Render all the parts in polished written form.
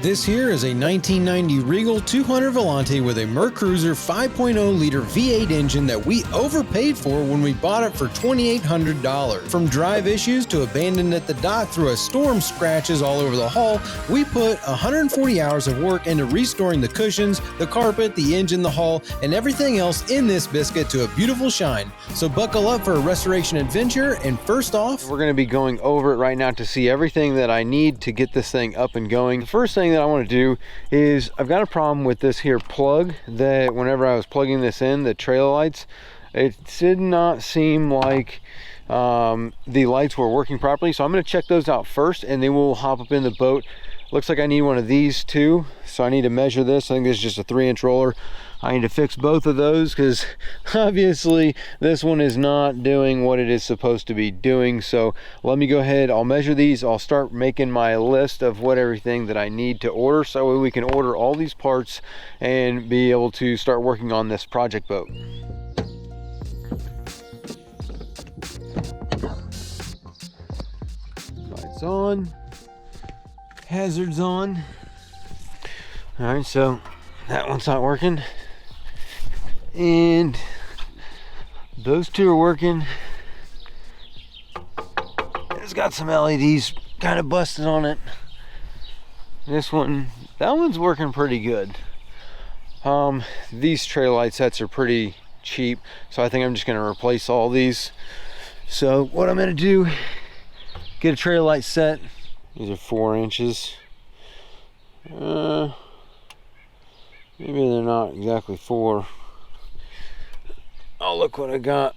This here is a 1990 Regal 200 Volante with a Mercruiser 5.0 liter V8 engine that we overpaid for when we bought it for $2,800. From drive issues to abandoned at the dock through a storm scratches all over the hull, we put 140 hours of work into restoring the cushions, the carpet, the engine, the hull, and everything else in this biscuit to a beautiful shine. So buckle up for a restoration adventure, and first off, we're going to be going over it right now to see everything that I need to get this thing up and going. The first thing that I want to do is I've got a problem with this here plug that whenever I was plugging this in, the trailer lights, it did not seem like the lights were working properly. So I'm going to check those out first and then we'll hop up in the boat. Looks like I need one of these too, so I need to measure this. I think this is just a 3-inch roller. I need to fix both of those because obviously this one is not doing what it is supposed to be doing. So let me go ahead, I'll measure these, I'll start making my list of what everything that I need to order so we can order all these parts and be able to start working on this project boat. Lights on, hazards on. All right, so that one's not working. And those two are working. It's got some LEDs kind of busted on it. This one, that one's working pretty good. These trailer light sets are pretty cheap, so I think I'm just going to replace all these. So what I'm going to do, get a trailer light set. These are 4 inches. Maybe they're not exactly 4. Oh, look what I got.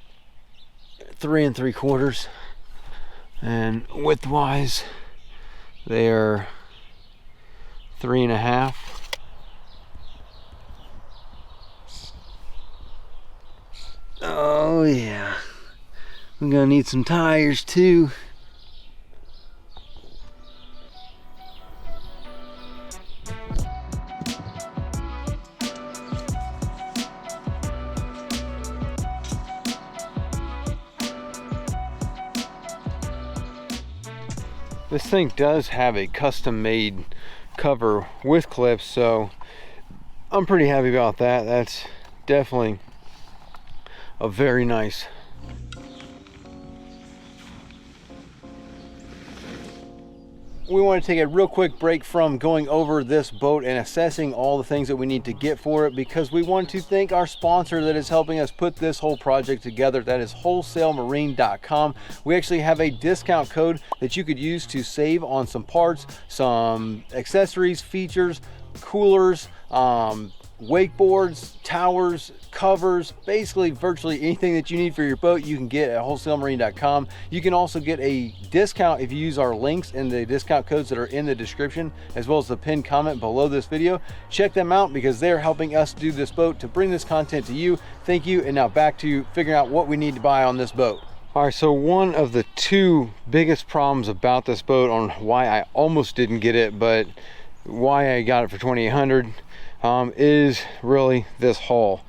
3 3/4. And width wise, they are 3 1/2. Oh yeah. I'm gonna need some tires too. This thing does have a custom made cover with clips, so I'm pretty happy about that. That's definitely a very nice. We want to take a real quick break from going over this boat and assessing all the things that we need to get for it, because we want to thank our sponsor that is helping us put this whole project together. That is wholesalemarine.com. We actually have a discount code that you could use to save on some parts, some accessories, features, coolers, wakeboards, towers, covers, basically virtually anything that you need for your boat you can get at wholesalemarine.com. You can also get a discount if you use our links and the discount codes that are in the description, as well as the pinned comment below this video. Check them out because they're helping us do this boat to bring this content to you. Thank you. And now back to figuring out what we need to buy on this boat. All right, so one of the two biggest problems about this boat, on why I almost didn't get it, but why I got it for $2,800, is really this hull.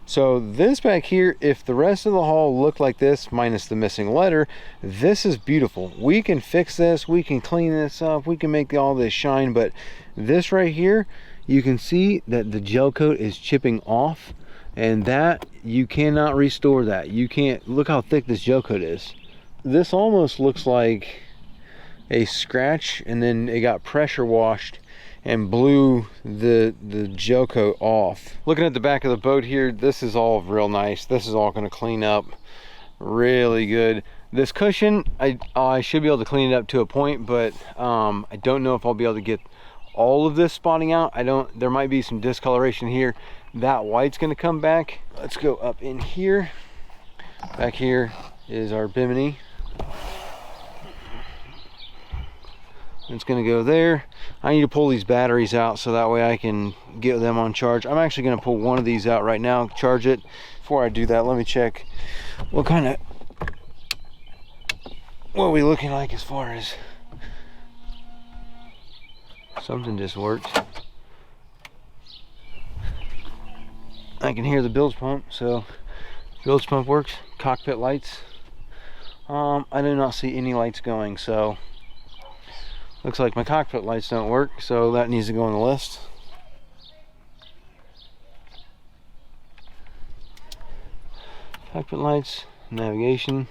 So this back here, if the rest of the hull looked like this minus the missing letter, this is beautiful. We can fix this, we can clean this up, we can make all this shine, but this right here, you can see that the gel coat is chipping off, and that you cannot restore that. You can't. Look how thick this gel coat is. This almost looks like a scratch and then it got pressure washed and blew the gel coat off. Looking at the back of the boat here, this is all real nice. This is all going to clean up really good. This cushion, I should be able to clean it up to a point, but I don't know if I'll be able to get all of this spotting out. There might be some discoloration here. That white's going to come back. Let's go up in here. Back here is our bimini. It's going to go there. I need to pull these batteries out so that way I can get them on charge. I'm actually going to pull one of these out right now, charge it. Before I do that, let me check what are we looking like as far as something just worked. I can hear the bilge pump, so bilge pump works. Cockpit lights, I do not see any lights going, so Looks like my cockpit lights don't work, so that needs to go on the list. Cockpit lights, navigation.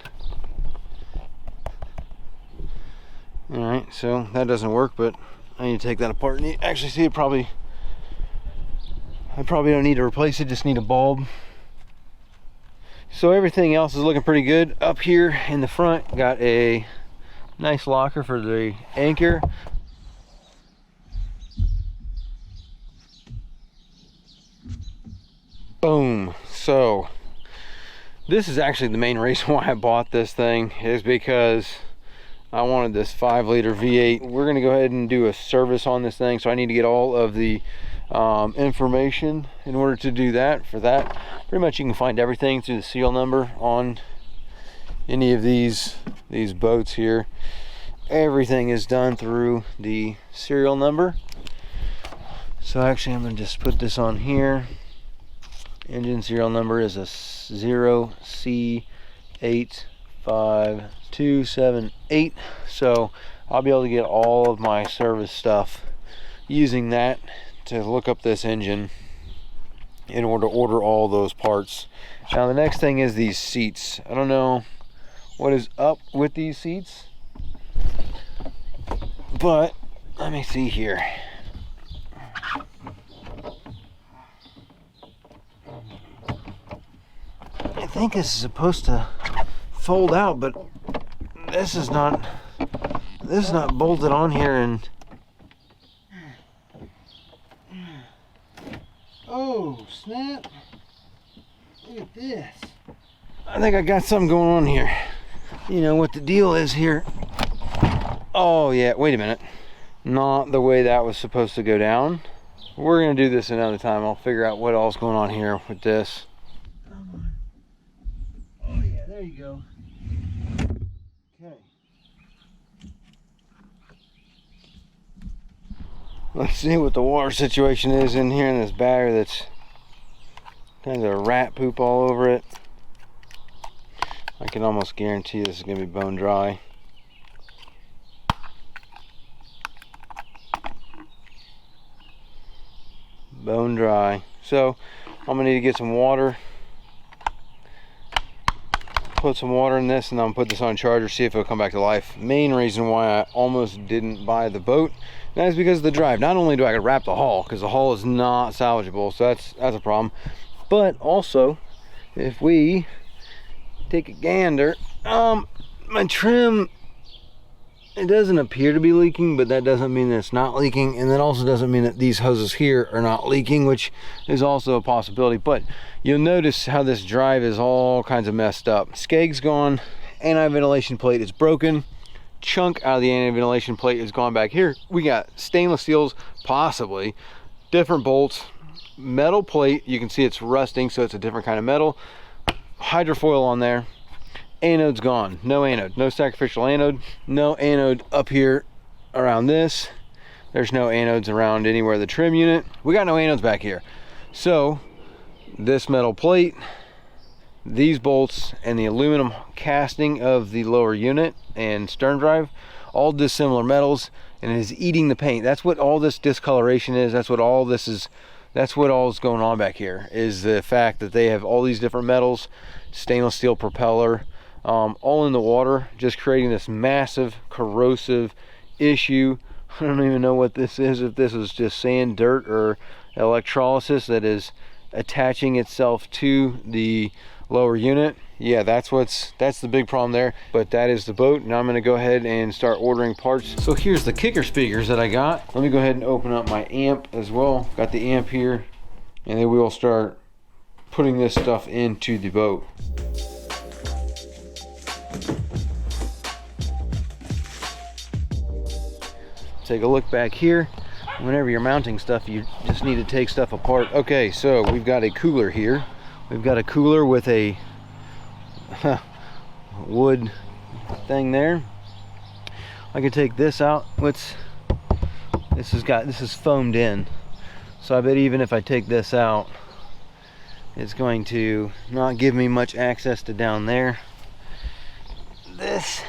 Alright, so that doesn't work, but I need to take that apart and actually see it. I probably don't need to replace it, just need a bulb. So everything else is looking pretty good. Up here in the front, got a nice locker for the anchor. Boom. So this is actually the main reason why I bought this thing, is because I wanted this 5-liter V8. We're gonna go ahead and do a service on this thing, so I need to get all of the information in order to do that. For that, pretty much you can find everything through the serial number on any of these boats here. Everything is done through the serial number. So actually I'm gonna just put this on here. Engine serial number is a 0C85278. So I'll be able to get all of my service stuff using that to look up this engine in order to order all those parts. Now the next thing is these seats. I don't know what is up with these seats, but let me see here. I think this is supposed to fold out, but this is not bolted on here. And oh snap, look at this. I think I got something going on here. You know what the deal is here. Oh yeah, wait a minute, not the way that was supposed to go down. We're gonna do this another time. I'll figure out what all's going on here with this. Come on. Oh yeah, there you go. Okay, let's see what the water situation is in here in this battery. That's kind of rat poop all over it. I can almost guarantee this is going to be bone dry. Bone dry. So I'm going to need to get some water. Put some water in this, and I'm going to put this on charger, see if it'll come back to life. Main reason why I almost didn't buy the boat, that is because of the drive. Not only do I got to wrap the hull, because the hull is not salvageable, so that's a problem. But also, if we take a gander, my trim, it doesn't appear to be leaking, but that doesn't mean that it's not leaking, and that also doesn't mean that these hoses here are not leaking, which is also a possibility. But you'll notice how this drive is all kinds of messed up. Skeg's gone, anti-ventilation plate is broken, chunk out of the anti-ventilation plate is gone back here. We got stainless steels, possibly different bolts, metal plate, you can see it's rusting, so it's a different kind of metal. Hydrofoil on there. Anode's gone. No anode. No sacrificial anode. No anode up here around this. There's no anodes around anywhere the trim unit. We got no anodes back here. So this metal plate, these bolts, and the aluminum casting of the lower unit and stern drive, all dissimilar metals, and it is eating the paint. That's what all this discoloration is. That's what all this is. That's what all is going on back here, is the fact that they have all these different metals, stainless steel propeller, all in the water, just creating this massive corrosive issue. I don't even know what this is, if this is just sand, dirt, or electrolysis that is attaching itself to the lower unit. Yeah, that's the big problem there. But that is the boat. Now I'm going to go ahead and start ordering parts. So here's the kicker speakers that I got. Let me go ahead and open up my amp as well. Got the amp here, and then we'll start putting this stuff into the boat. Take a look back here. Whenever you're mounting stuff, you just need to take stuff apart. Okay, so we've got a cooler here. We've got a cooler with a wood thing there. I can take this out. This is foamed in, so I bet even if I take this out, it's going to not give me much access to down there. This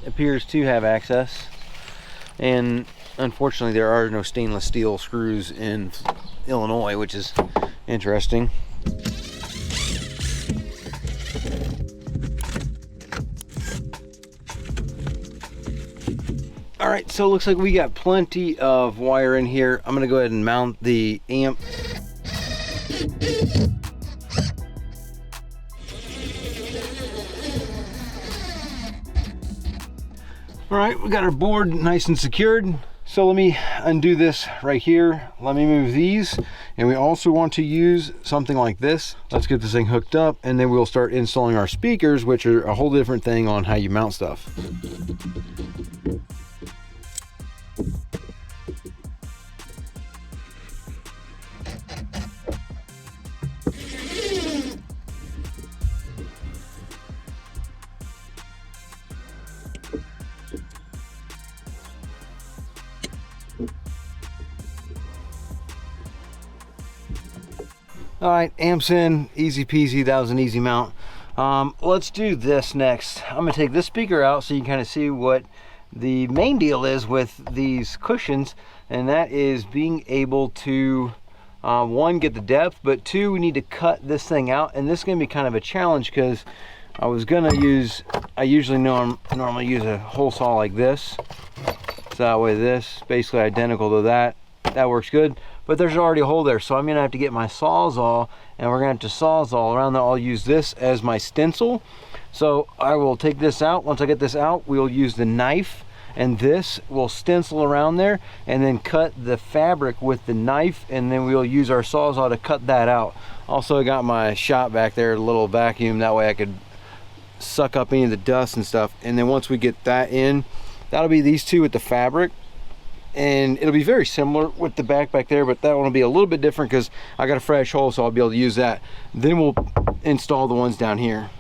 appears to have access. And unfortunately there are no stainless steel screws in Illinois, which is interesting. All right, so it looks like we got plenty of wire in here. I'm gonna go ahead and mount the amp. All right, we got our board nice and secured. So let me undo this right here. Let me move these. And we also want to use something like this. Let's get this thing hooked up, and then we'll start installing our speakers, which are a whole different thing on how you mount stuff. All right, amps in, easy peasy. That was an easy mount. Let's do this next. I'm gonna take this speaker out so you can kind of see what the main deal is with these cushions, and that is being able to, one, get the depth, but two, we need to cut this thing out. And this is gonna be kind of a challenge because I usually normally use a hole saw like this. So that way this, basically identical to that. That works good. But there's already a hole there, so I'm gonna have to get my Sawzall, and we're gonna have to Sawzall around there. I'll use this as my stencil. So I will take this out. Once I get this out, we'll use the knife, and this will stencil around there, and then cut the fabric with the knife, and then we'll use our Sawzall to cut that out. Also, I got my shop back there, a little vacuum, that way I could suck up any of the dust and stuff. And then once we get that in, that'll be these two with the fabric. And it'll be very similar with the back there, but that one will be a little bit different because I got a fresh hole, so I'll be able to use that. Then we'll install the ones down here.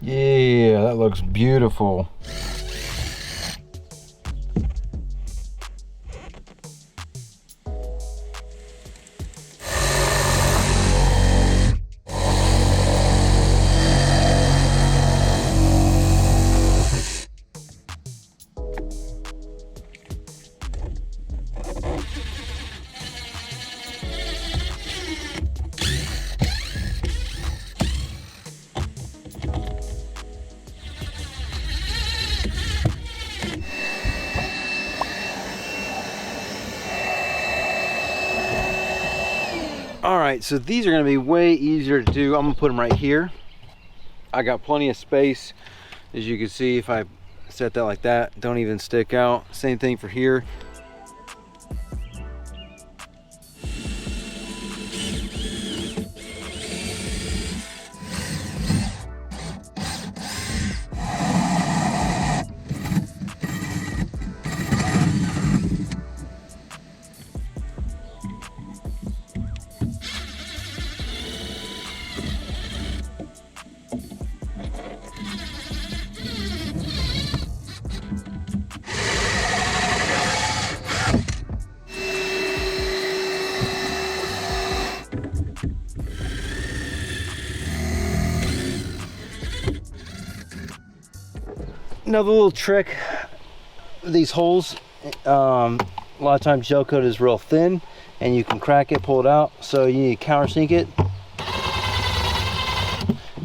Yeah, that looks beautiful. All right, so these are gonna be way easier to do. I'm gonna put them right here. I got plenty of space. As you can see, if I set that like that, don't even stick out. Same thing for here. Another little trick, these holes, a lot of times gel coat is real thin and you can crack it, pull it out, so you need to countersink it.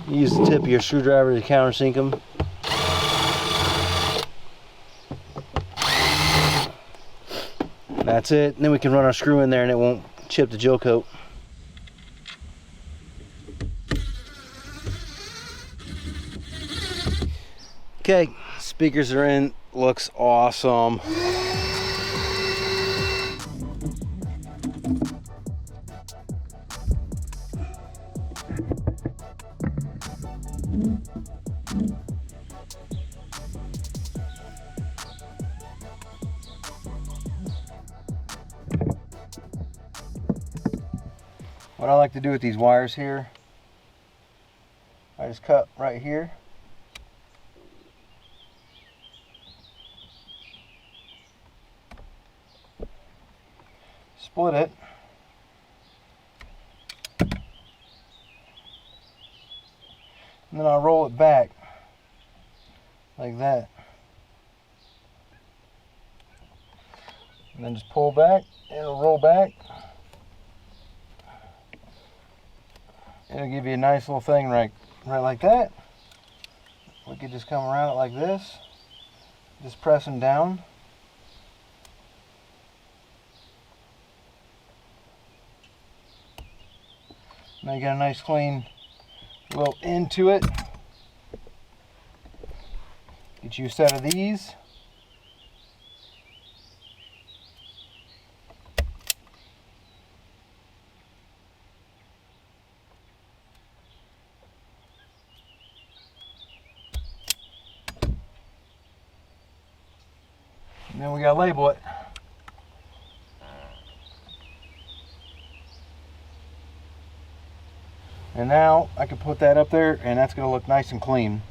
Use the tip of your screwdriver to countersink them. That's it, and then we can run our screw in there and it won't chip the gel coat. Okay, speakers are in. Looks awesome. What I like to do with these wires here, I just cut right here. Split it. And then I'll roll it back like that. And then just pull back, and it'll roll back. It'll give you a nice little thing right like that. We could just come around it like this, just pressing down. Now you got a nice clean little end to it. Get you a set of these. And then we gotta label it. And now I can put that up there, and that's gonna look nice and clean.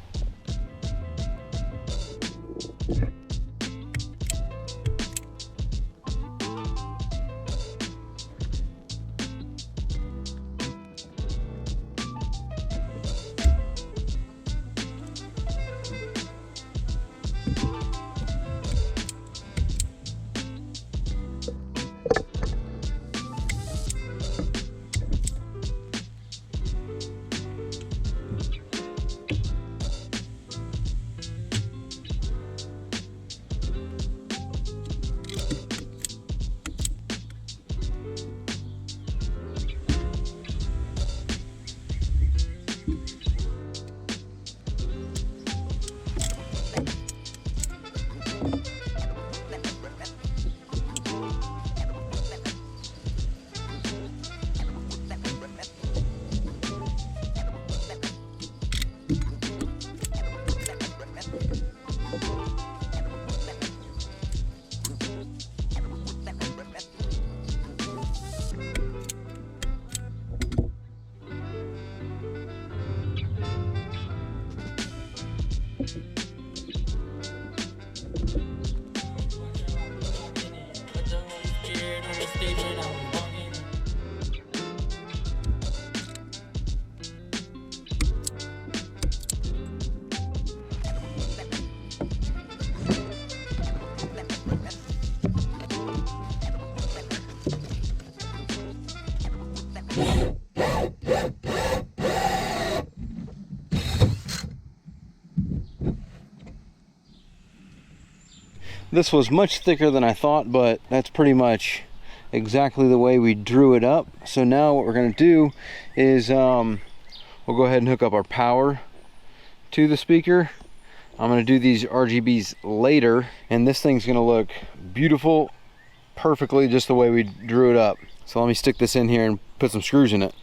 This was much thicker than I thought, but that's pretty much exactly the way we drew it up. So now what we're going to do is we'll go ahead and hook up our power to the speaker. I'm going to do these RGBs later, and this thing's going to look beautiful, perfectly just the way we drew it up. So let me stick this in here and put some screws in it.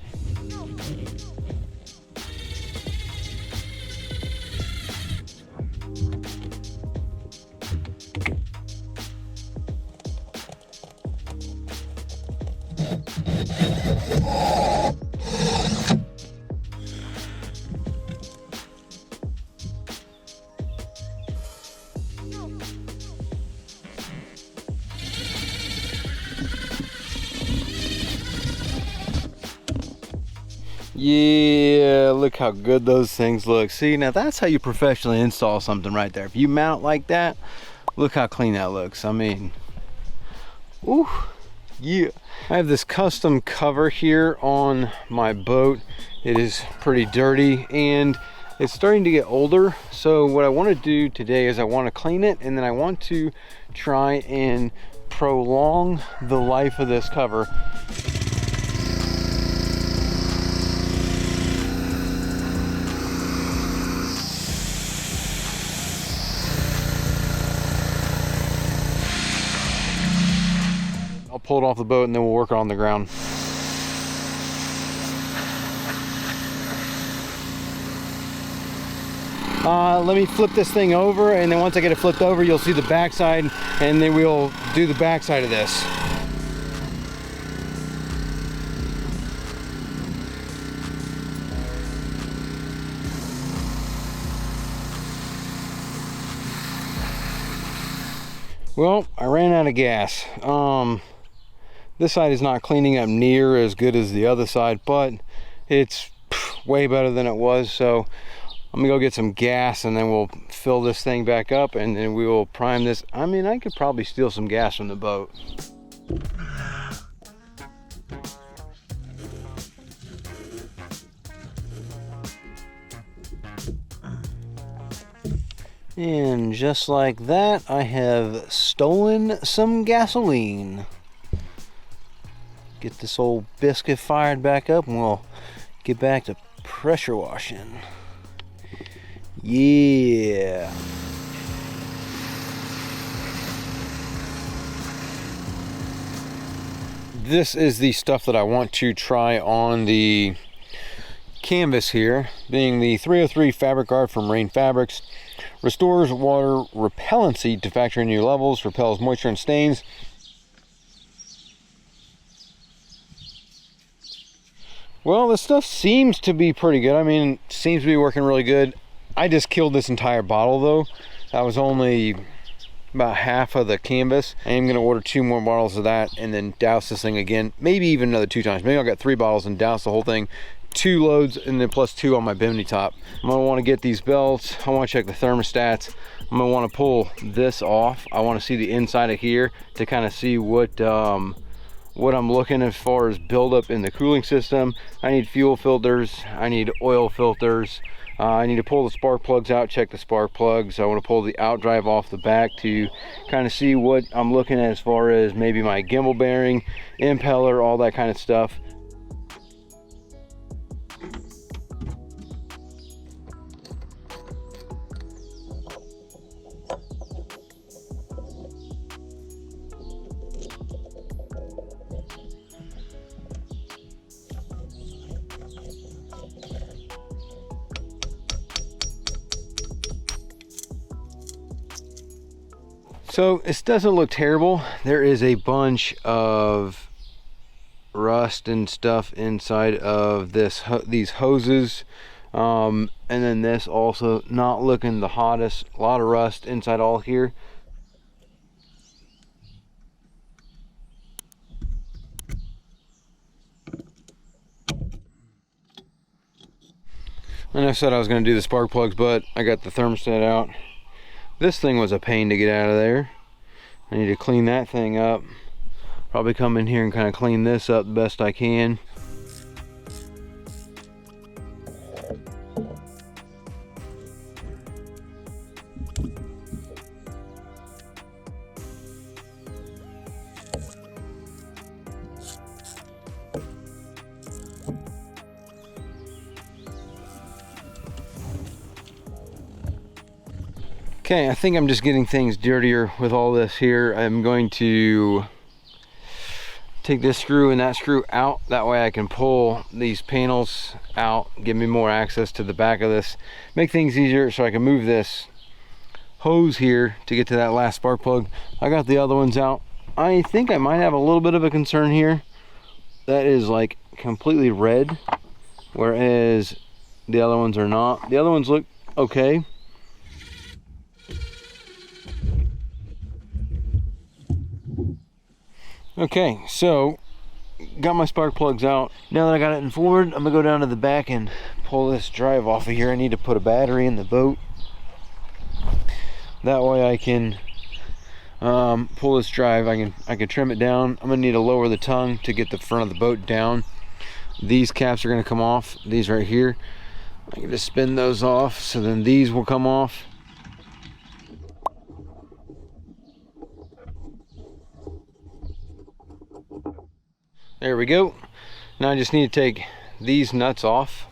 Yeah, look how good those things look. See, now that's how you professionally install something right there. If you mount like that, look how clean that looks. I mean, ooh, yeah. I have this custom cover here on my boat. It is pretty dirty and it's starting to get older. So what I want to do today is I want to clean it, and then I want to try and prolong the life of this cover. pull it off the boat, and then we'll work it on the ground. Let me flip this thing over, and then once I get it flipped over, you'll see the backside, and then we'll do the backside of this. Well, I ran out of gas. This side is not cleaning up near as good as the other side, but it's way better than it was. So I'm gonna go get some gas, and then we'll fill this thing back up, and then we will prime this. I mean, I could probably steal some gas from the boat. And just like that, I have stolen some gasoline. Get this old biscuit fired back up, and we'll get back to pressure washing. Yeah. This is the stuff that I want to try on the canvas here, being the 303 Fabric Guard from Rain Fabrics. Restores water repellency to factory new levels, repels moisture and stains. Well, this stuff seems to be pretty good. I mean, it seems to be working really good. I just killed this entire bottle though. That was only about half of the canvas. I am going to order 2 more bottles of that and then douse this thing again. Maybe even another 2 times. Maybe I'll get 3 bottles and douse the whole thing. 2 loads and then plus 2 on my bimini top. I'm going to want to get these belts. I want to check the thermostats. I'm going to want to pull this off. I want to see the inside of here to kind of see what I'm looking as far as buildup in the cooling system. I need fuel filters. I need oil filters. I need to pull the spark plugs out, check the spark plugs. I want to pull the Outdrive off the back to kind of see what I'm looking at as far as maybe my gimbal bearing, impeller, all that kind of stuff. So this doesn't look terrible. There is a bunch of rust and stuff inside of these hoses, and then this also not looking the hottest. A lot of rust inside all here. And I said I was going to do the spark plugs, but I got the thermostat out. This thing was a pain to get out of there. I need to clean that thing up. Probably come in here and kind of clean this up the best I can. Okay, I think I'm just getting things dirtier with all this here. I'm going to take this screw and that screw out. That way I can pull these panels out, give me more access to the back of this, make things easier so I can move this hose here to get to that last spark plug. I got the other ones out. I think I might have a little bit of a concern here. That is like completely red, whereas the other ones are not. The other ones look okay. Okay, so got my spark plugs out. Now that I got it in forward, I'm gonna go down to the back and pull this drive off of here. I need to put a battery in the boat. That way I can pull this drive. I can trim it down. I'm gonna need to lower the tongue to get the front of the boat down. These caps are gonna come off. These right here. I can just spin those off, so then these will come off. There we go. Now I just need to take these nuts off.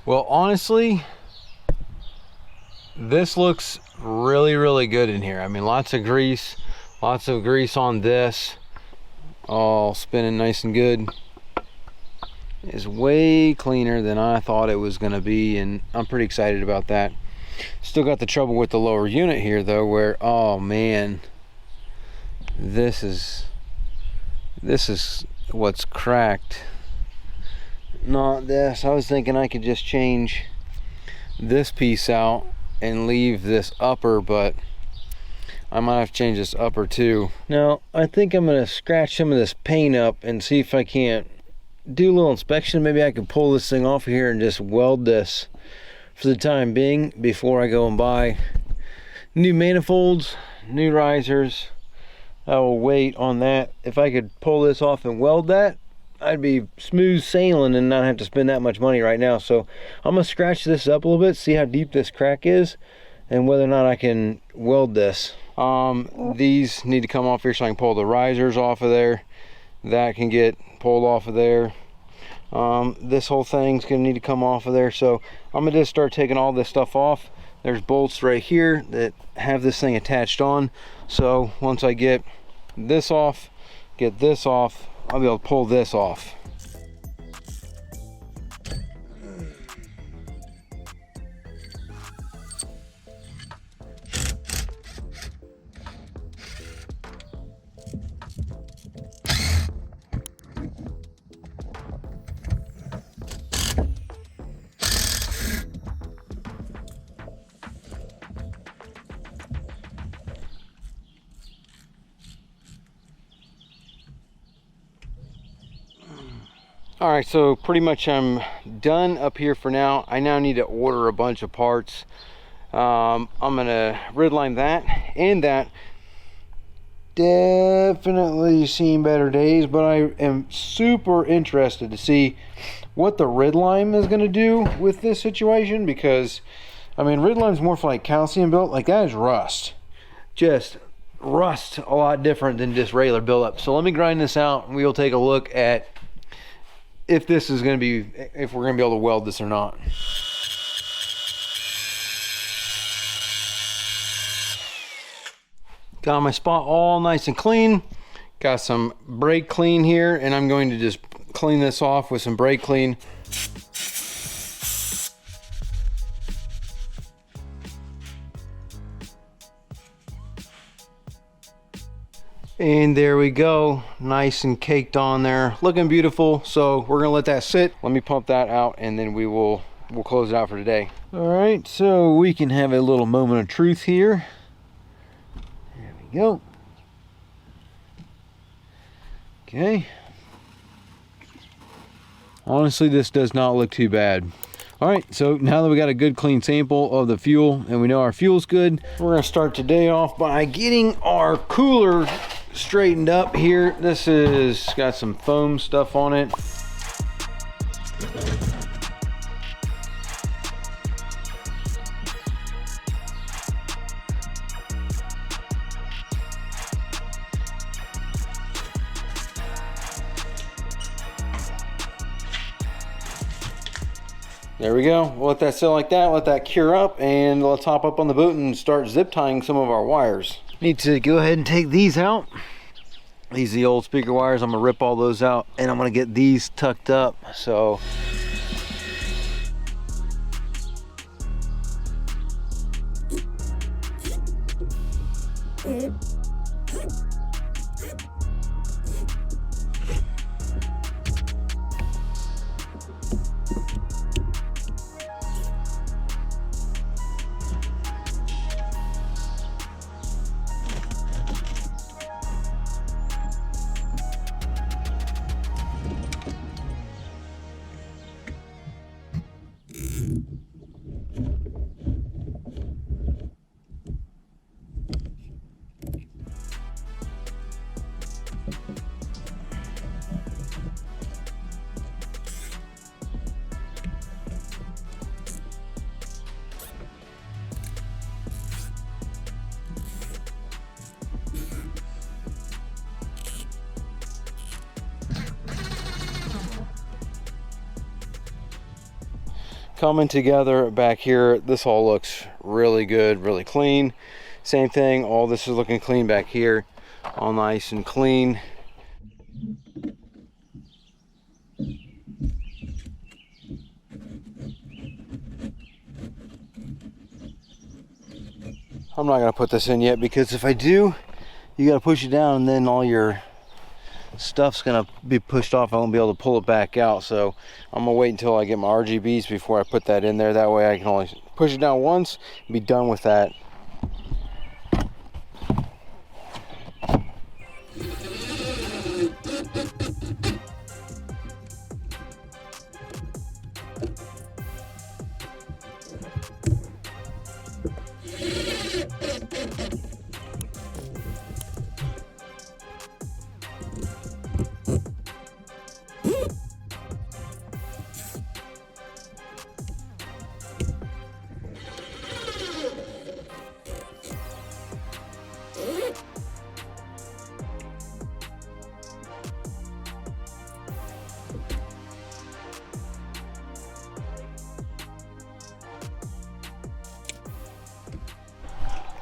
Well, honestly, this looks really, really good in here. I mean, lots of grease on this, all spinning nice and good. It's way cleaner than I thought it was gonna be, and I'm pretty excited about that. Still got the trouble with the lower unit here though, where, oh man, this is what's cracked. Not this. I was thinking I could just change this piece out and leave this upper, but I might have to change this upper too. Now I think I'm gonna scratch some of this paint up and see if I can't do a little inspection. Maybe I can pull this thing off here and just weld this for the time being before I go and buy new manifolds, new risers. I will wait on that. If I could pull this off and weld that, I'd be smooth sailing and not have to spend that much money right now. So I'm gonna scratch this up a little bit, see how deep this crack is and whether or not I can weld this. These need to come off here so I can pull the risers off of there. That can get pulled off of there. This whole thing's gonna need to come off of there. So I'm gonna just start taking all this stuff off. There's bolts right here that have this thing attached on. So once I get this off, get this off, I'll be able to pull this off. All right, so pretty much I'm done up here for now. I now need to order a bunch of parts. I'm gonna redline that and that. Definitely seen better days, but I am super interested to see what the red lime is gonna do with this situation, because I mean, red lime's more for like calcium built. Like that is rust. Just rust a lot different than just regular buildup. So let me grind this out and we'll take a look at if this is going to be, if we're going to be able to weld this or not. Got my spot all nice and clean. Got some brake clean here, and I'm going to just clean this off with some brake clean. And there we go, nice and caked on there, looking beautiful. So we're gonna let that sit. Let me pump that out and then we'll close it out for today. All right, so we can have a little moment of truth here. There we go. Okay. Honestly, this does not look too bad. All right, so now that we got a good clean sample of the fuel and we know our fuel's good, we're gonna start today off by getting our cooler straightened up here. This is got some foam stuff on it. There we go. We'll let that sit like that, let that cure up, and let's hop up on the boat and start zip tying some of our wires. Need to go ahead and take these out. These are the old speaker wires. I'm gonna rip all those out and I'm gonna get these tucked up. So coming together back here. This all looks really good, really clean. Same thing, all this is looking clean back here, all nice and clean. I'm not gonna put this in yet because if I do, you gotta push it down and then all your stuff's gonna be pushed off. I won't be able to pull it back out. So I'm gonna wait until I get my RGBs before I put that in there. That way I can only push it down once and be done with that.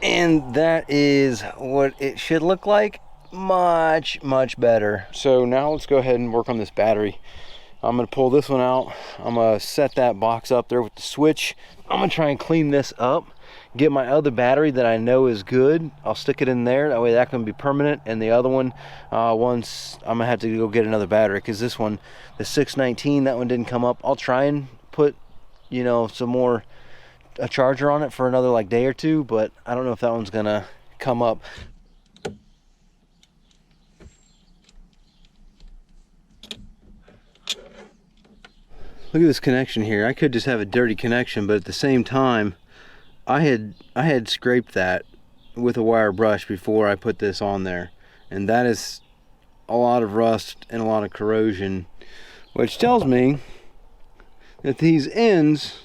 And that is what it should look like. Much better. So now let's go ahead and work on this battery. I'm gonna pull this one out. I'm gonna set that box up there with the switch. I'm gonna try and clean this up, get my other battery that I know is good. I'll stick it in there, that way that can be permanent. And the other one, once I'm gonna have to go get another battery, because this one, the 619, that one didn't come up. I'll try and put, you know, a charger on it for another like day or two, but I don't know if that one's gonna come up. Look at this connection here. I could just have a dirty connection, but at the same time, I had scraped that with a wire brush before I put this on there, and that is a lot of rust and a lot of corrosion, which tells me that these ends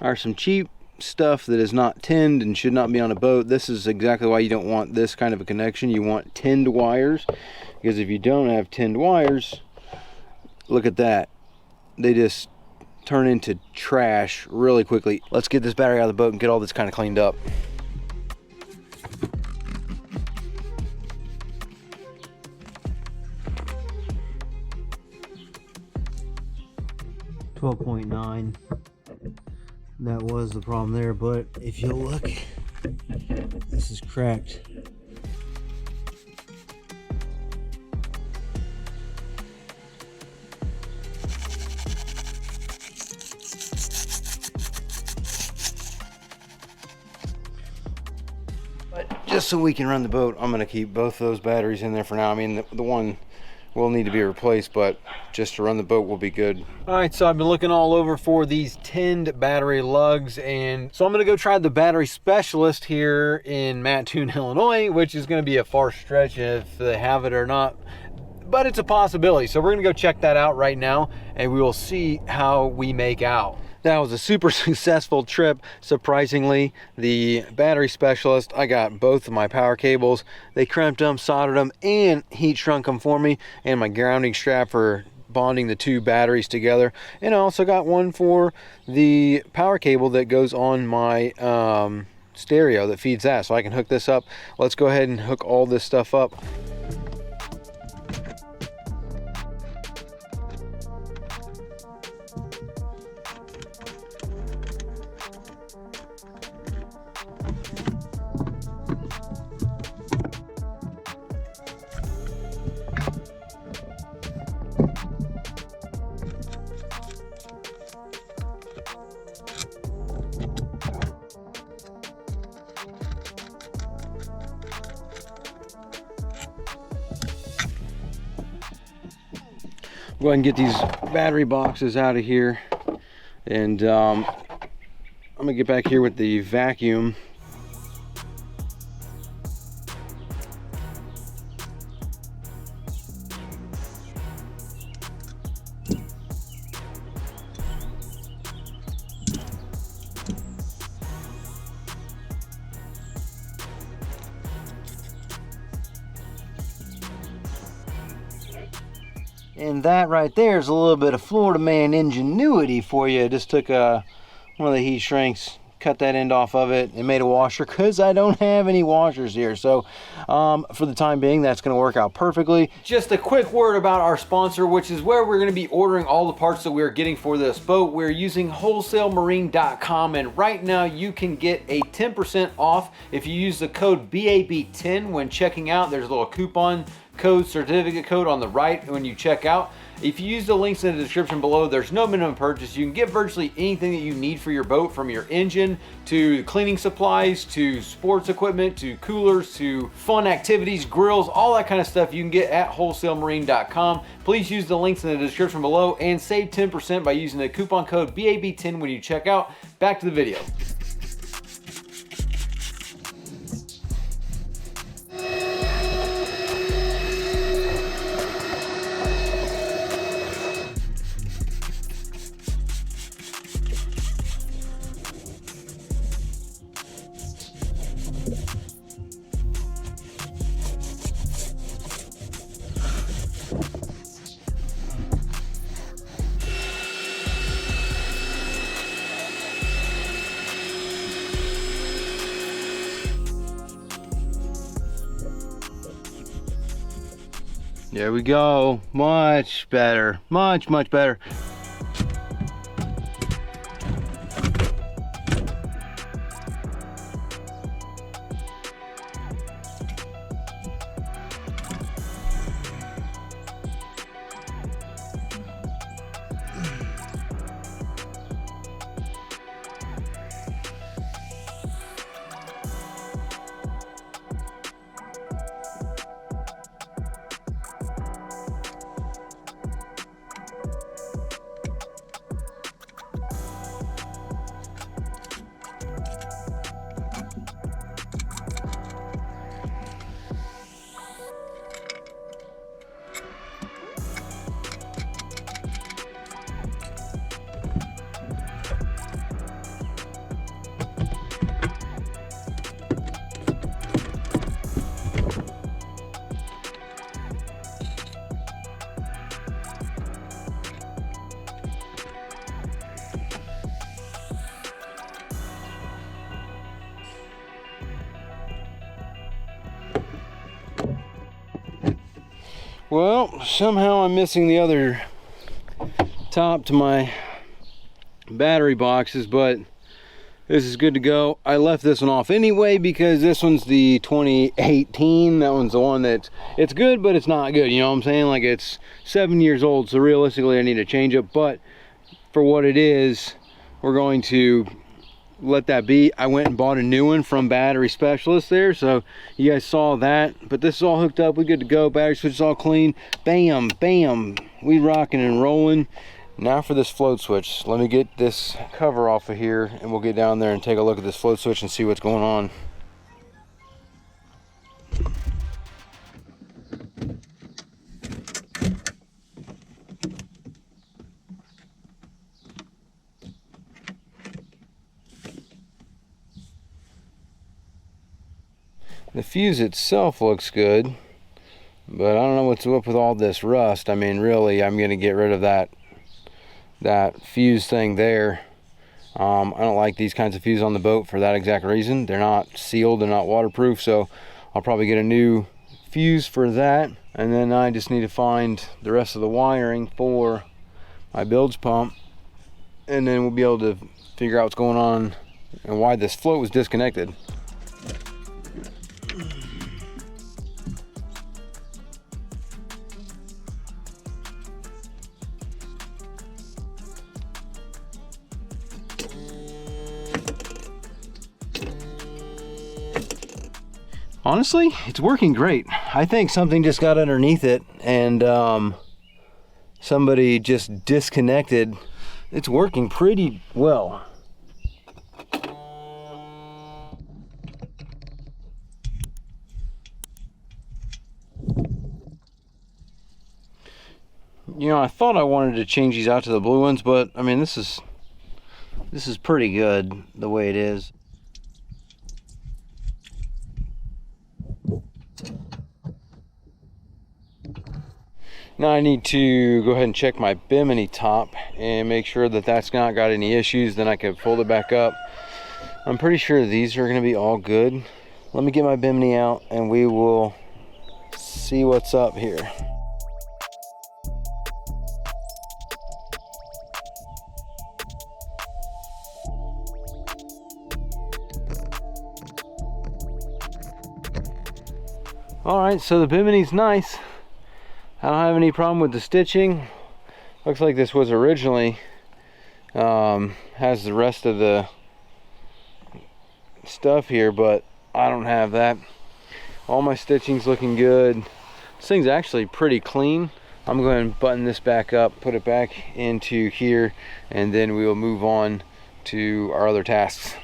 are some cheap stuff that is not tinned and should not be on a boat. This is exactly why you don't want this kind of a connection. You want tinned wires, because if you don't have tinned wires, look at that, they just turn into trash really quickly. Let's get this battery out of the boat and get all this kind of cleaned up. .9. That was the problem there, but if you look, this is cracked. But just so we can run the boat, I'm gonna keep both those batteries in there for now. I mean, the one will need to be replaced, but just to run the boat will be good. All right, so I've been looking all over for these tinned battery lugs, and so I'm gonna go try the battery specialist here in Mattoon, Illinois, which is gonna be a far stretch if they have it or not, but it's a possibility. So we're gonna go check that out right now, and we will see how we make out. That was a super successful trip, surprisingly. The battery specialist, I got both of my power cables. They crimped them, soldered them, and heat shrunk them for me, and my grounding strap for bonding the two batteries together. And I also got one for the power cable that goes on my stereo that feeds that, so I can hook this up. Let's go ahead and hook all this stuff up. Go ahead and get these battery boxes out of here, and I'm gonna get back here with the vacuum. And that right there is a little bit of Florida man ingenuity for you. Just took one of the heat shrinks, cut that end off of it, and made a washer because I don't have any washers here. So for the time being, that's going to work out perfectly. Just a quick word about our sponsor, which is where we're going to be ordering all the parts that we're getting for this boat. We're using wholesalemarine.com, and right now you can get a 10% off if you use the code BAB10 when checking out. There's a little coupon code, certificate code on the right when you check out. If you use the links in the description below, there's no minimum purchase. You can get virtually anything that you need for your boat, from your engine to cleaning supplies to sports equipment to coolers to fun activities, grills, all that kind of stuff you can get at wholesalemarine.com. Please use the links in the description below and save 10% by using the coupon code BAB10 when you check out. Back to the video. There we go. Much better. Much better. Well, somehow I'm missing the other top to my battery boxes, but this is good to go. I left this one off anyway because this one's the 2018. That one's the one that's, it's good, but it's not good. You know what I'm saying? Like, it's 7 years old, so realistically I need to change it. But for what it is, we're going to let that be. I went and bought a new one from Battery Specialist there, so you guys saw that. But this is all hooked up, we good to go. Battery switch is all clean. Bam, bam, we rocking and rolling. Now for this float switch. Let me get this cover off of here and we'll get down there and take a look at this float switch and see what's going on. The fuse itself looks good, but I don't know what's up with all this rust. I mean, really, I'm gonna get rid of that fuse thing there. I don't like these kinds of fuses on the boat for that exact reason. They're not sealed, they're not waterproof, so I'll probably get a new fuse for that. And then I just need to find the rest of the wiring for my bilge pump, and then we'll be able to figure out what's going on and why this float was disconnected. Honestly, it's working great. I think something just got underneath it and somebody just disconnected. It's working pretty well. You know, I thought I wanted to change these out to the blue ones, but I mean, this is pretty good the way it is. Now I need to go ahead and check my bimini top and make sure that that's not got any issues. Then I can fold it back up. I'm pretty sure these are going to be all good. Let me get my bimini out and we will see what's up here. All right, so the bimini's nice. I don't have any problem with the stitching. Looks like this was originally has the rest of the stuff here, but I don't have that. All my stitching's looking good. This thing's actually pretty clean. I'm going to button this back up, put it back into here, and then we will move on to our other tasks.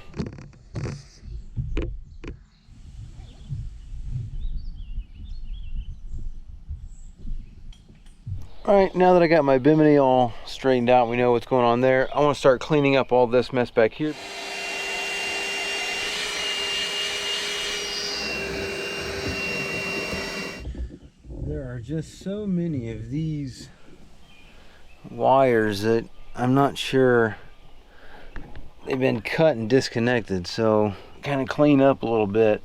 All right, now that I got my bimini all straightened out, we know what's going on there. I want to start cleaning up all this mess back here. There are just so many of these wires that I'm not sure they've been cut and disconnected, so kind of clean up a little bit.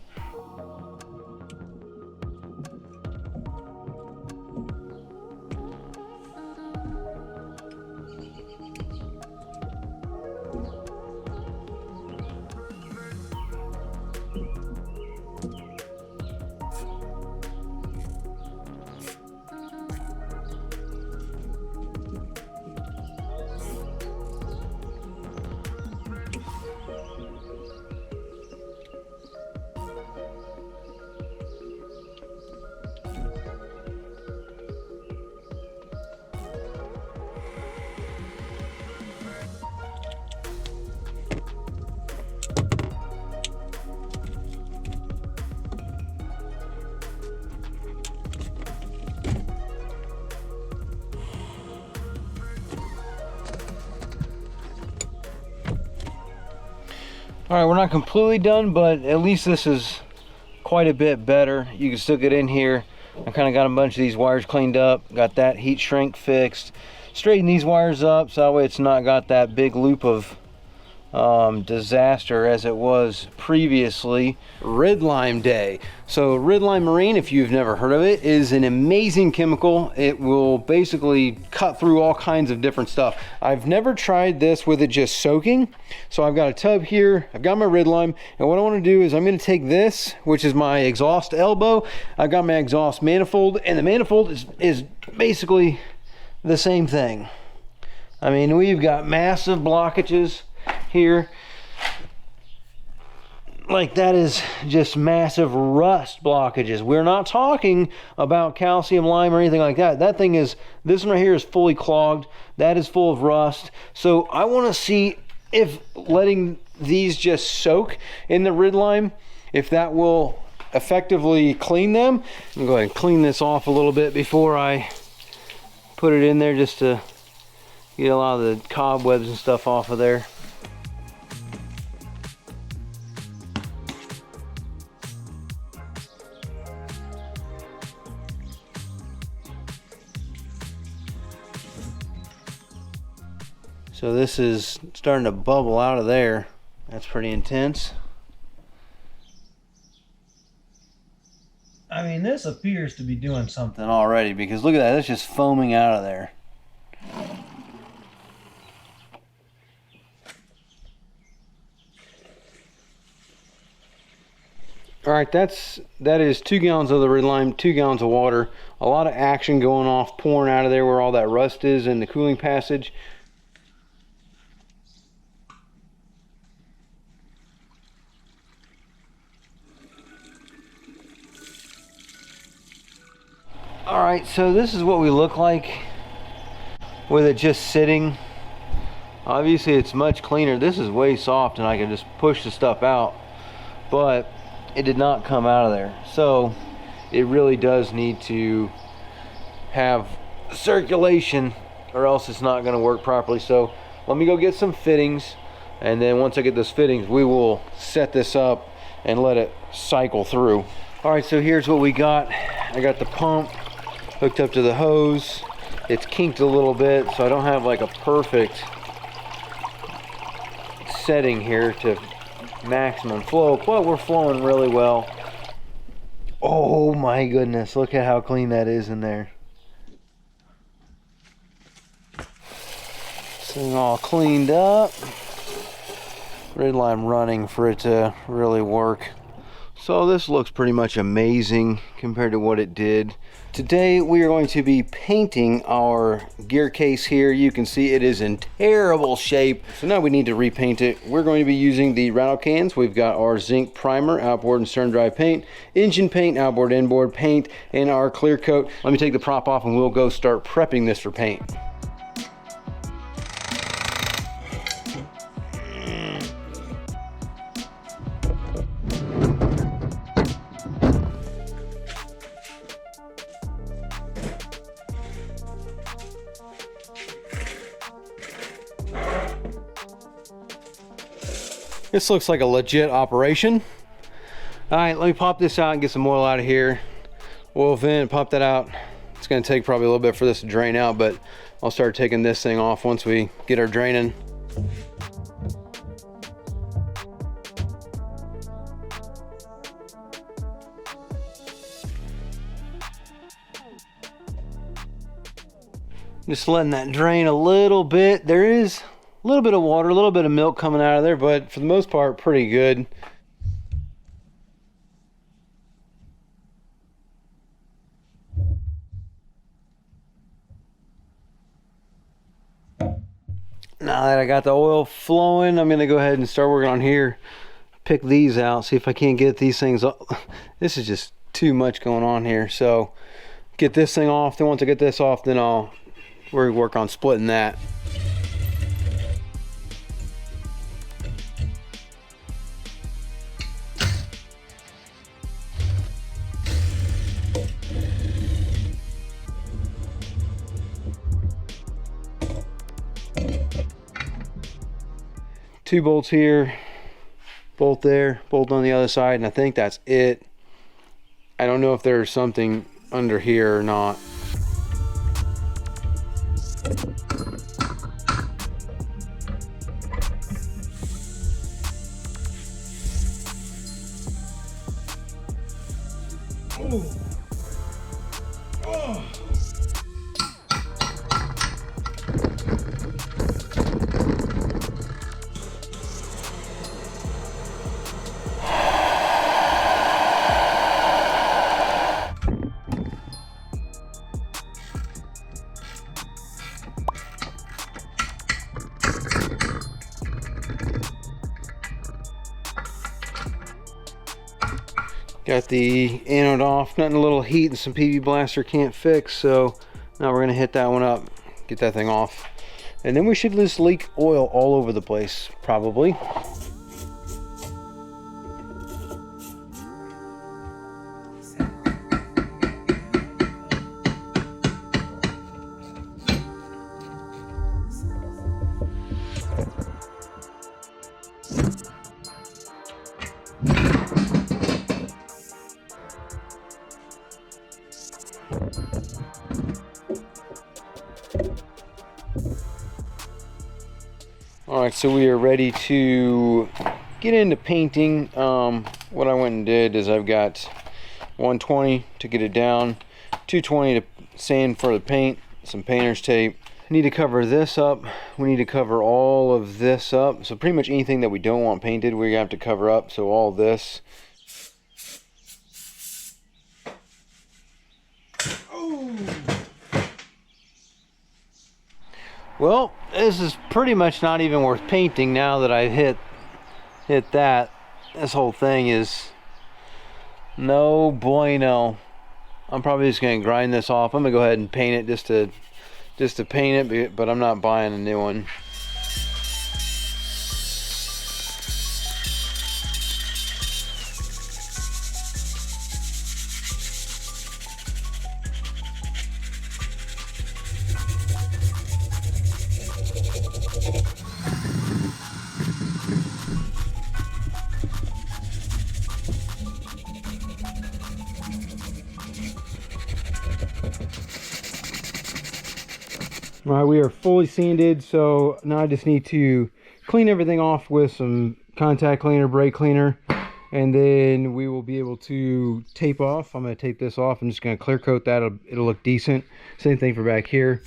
All right, we're not completely done, but at least this is quite a bit better. You can still get in here. I kind of got a bunch of these wires cleaned up, got that heat shrink fixed, straighten these wires up so that way it's not got that big loop of disaster as it was previously. Red lime day. So red lime marine, if you've never heard of it, is an amazing chemical. It will basically cut through all kinds of different stuff. I've never tried this with it just soaking. So I've got a tub here, I've got my red lime, and what I want to do is I'm going to take this, which is my exhaust elbow. I've got my exhaust manifold, and the manifold is basically the same thing. I mean, we've got massive blockages here. Like, that is just massive rust blockages. We're not talking about calcium lime or anything like that. That thing is, this one right here is fully clogged. That is full of rust. So I want to see if letting these just soak in the red lime, if that will effectively clean them. I'm going to go ahead and clean this off a little bit before I put it in there, just to get a lot of the cobwebs and stuff off of there. So this is starting to bubble out of there. That's pretty intense. I mean, this appears to be doing something already, because look at that, it's just foaming out of there. All right, that is 2 gallons of the red lime, 2 gallons of water. A lot of action going off, pouring out of there where all that rust is in the cooling passage. All right, so this is what we look like with it just sitting. Obviously it's much cleaner. This is way soft and I can just push the stuff out, but it did not come out of there. So it really does need to have circulation or else it's not going to work properly. So let me go get some fittings, and then once I get those fittings, we will set this up and let it cycle through. All right, so here's what we got. I got the pump hooked up to the hose. It's kinked a little bit, so I don't have like a perfect setting here to maximum flow, but we're flowing really well. Oh my goodness, look at how clean that is in there. This thing all cleaned up. Red line running for it to really work. So this looks pretty much amazing compared to what it did. Today we are going to be painting our gear case here. You can see it is in terrible shape. So now we need to repaint it. We're going to be using the rattle cans. We've got our zinc primer, outboard and stern drive paint, engine paint, outboard, inboard paint, and our clear coat. Let me take the prop off and we'll go start prepping this for paint. This looks like a legit operation. All right, let me pop this out and get some oil out of here. Oil vent, pop that out. It's gonna take probably a little bit for this to drain out, but I'll start taking this thing off once we get our draining. Just letting that drain a little bit. There is a little bit of water, a little bit of milk coming out of there, but for the most part, pretty good. Now that I got the oil flowing, I'm gonna go ahead and start working on here. Pick these out, see if I can't get these things up. This is just too much going on here. So get this thing off, then once I get this off, then we'll work on splitting that. Two bolts here, bolt there, bolt on the other side, and I think that's it. I don't know if there's something under here or not. Oh. Oh. Got the anode off, nothing a little heat and some PV blaster can't fix, so now we're gonna hit that one up, get that thing off. And then we should just leak oil all over the place, probably. Alright, so we are ready to get into painting. What I went and did is I've got 120 to get it down, 220 to sand for the paint, some painter's tape. I need to cover this up. We need to cover all of this up. So pretty much anything that we don't want painted, we're gonna have to cover up. So all this. Well, this is pretty much not even worth painting now that I've hit that. This whole thing is no bueno. I'm probably just gonna grind this off. I'm gonna go ahead and paint it just to paint it, but I'm not buying a new one. All right, we are fully sanded, so now I just need to clean everything off with some contact cleaner, brake cleaner, and then we will be able to tape off. I'm going to tape this off. I'm just going to clear coat that. It'll look decent. Same thing for back here.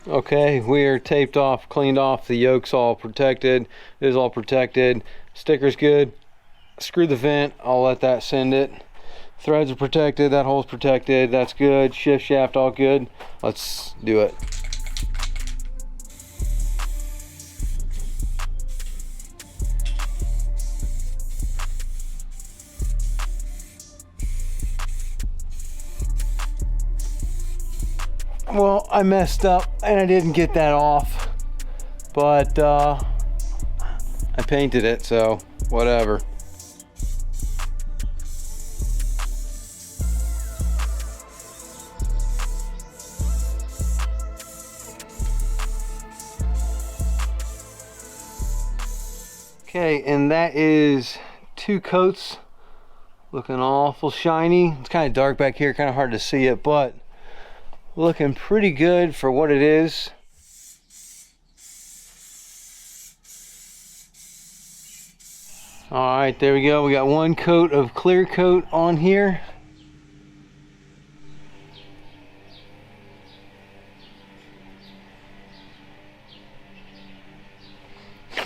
Okay, we are taped off, cleaned off. The yoke's all protected. It is all protected. Sticker's good. Screw the vent. I'll let that send it. Threads are protected. That hole's protected. That's good. Shift shaft all good. Let's do it. Well, I messed up and I didn't get that off, but I painted it, so whatever. Okay, and that is 2 coats, looking awful shiny. It's kind of dark back here, kind of hard to see it, but looking pretty good for what it is. All right, there we go. We got 1 coat of clear coat on here.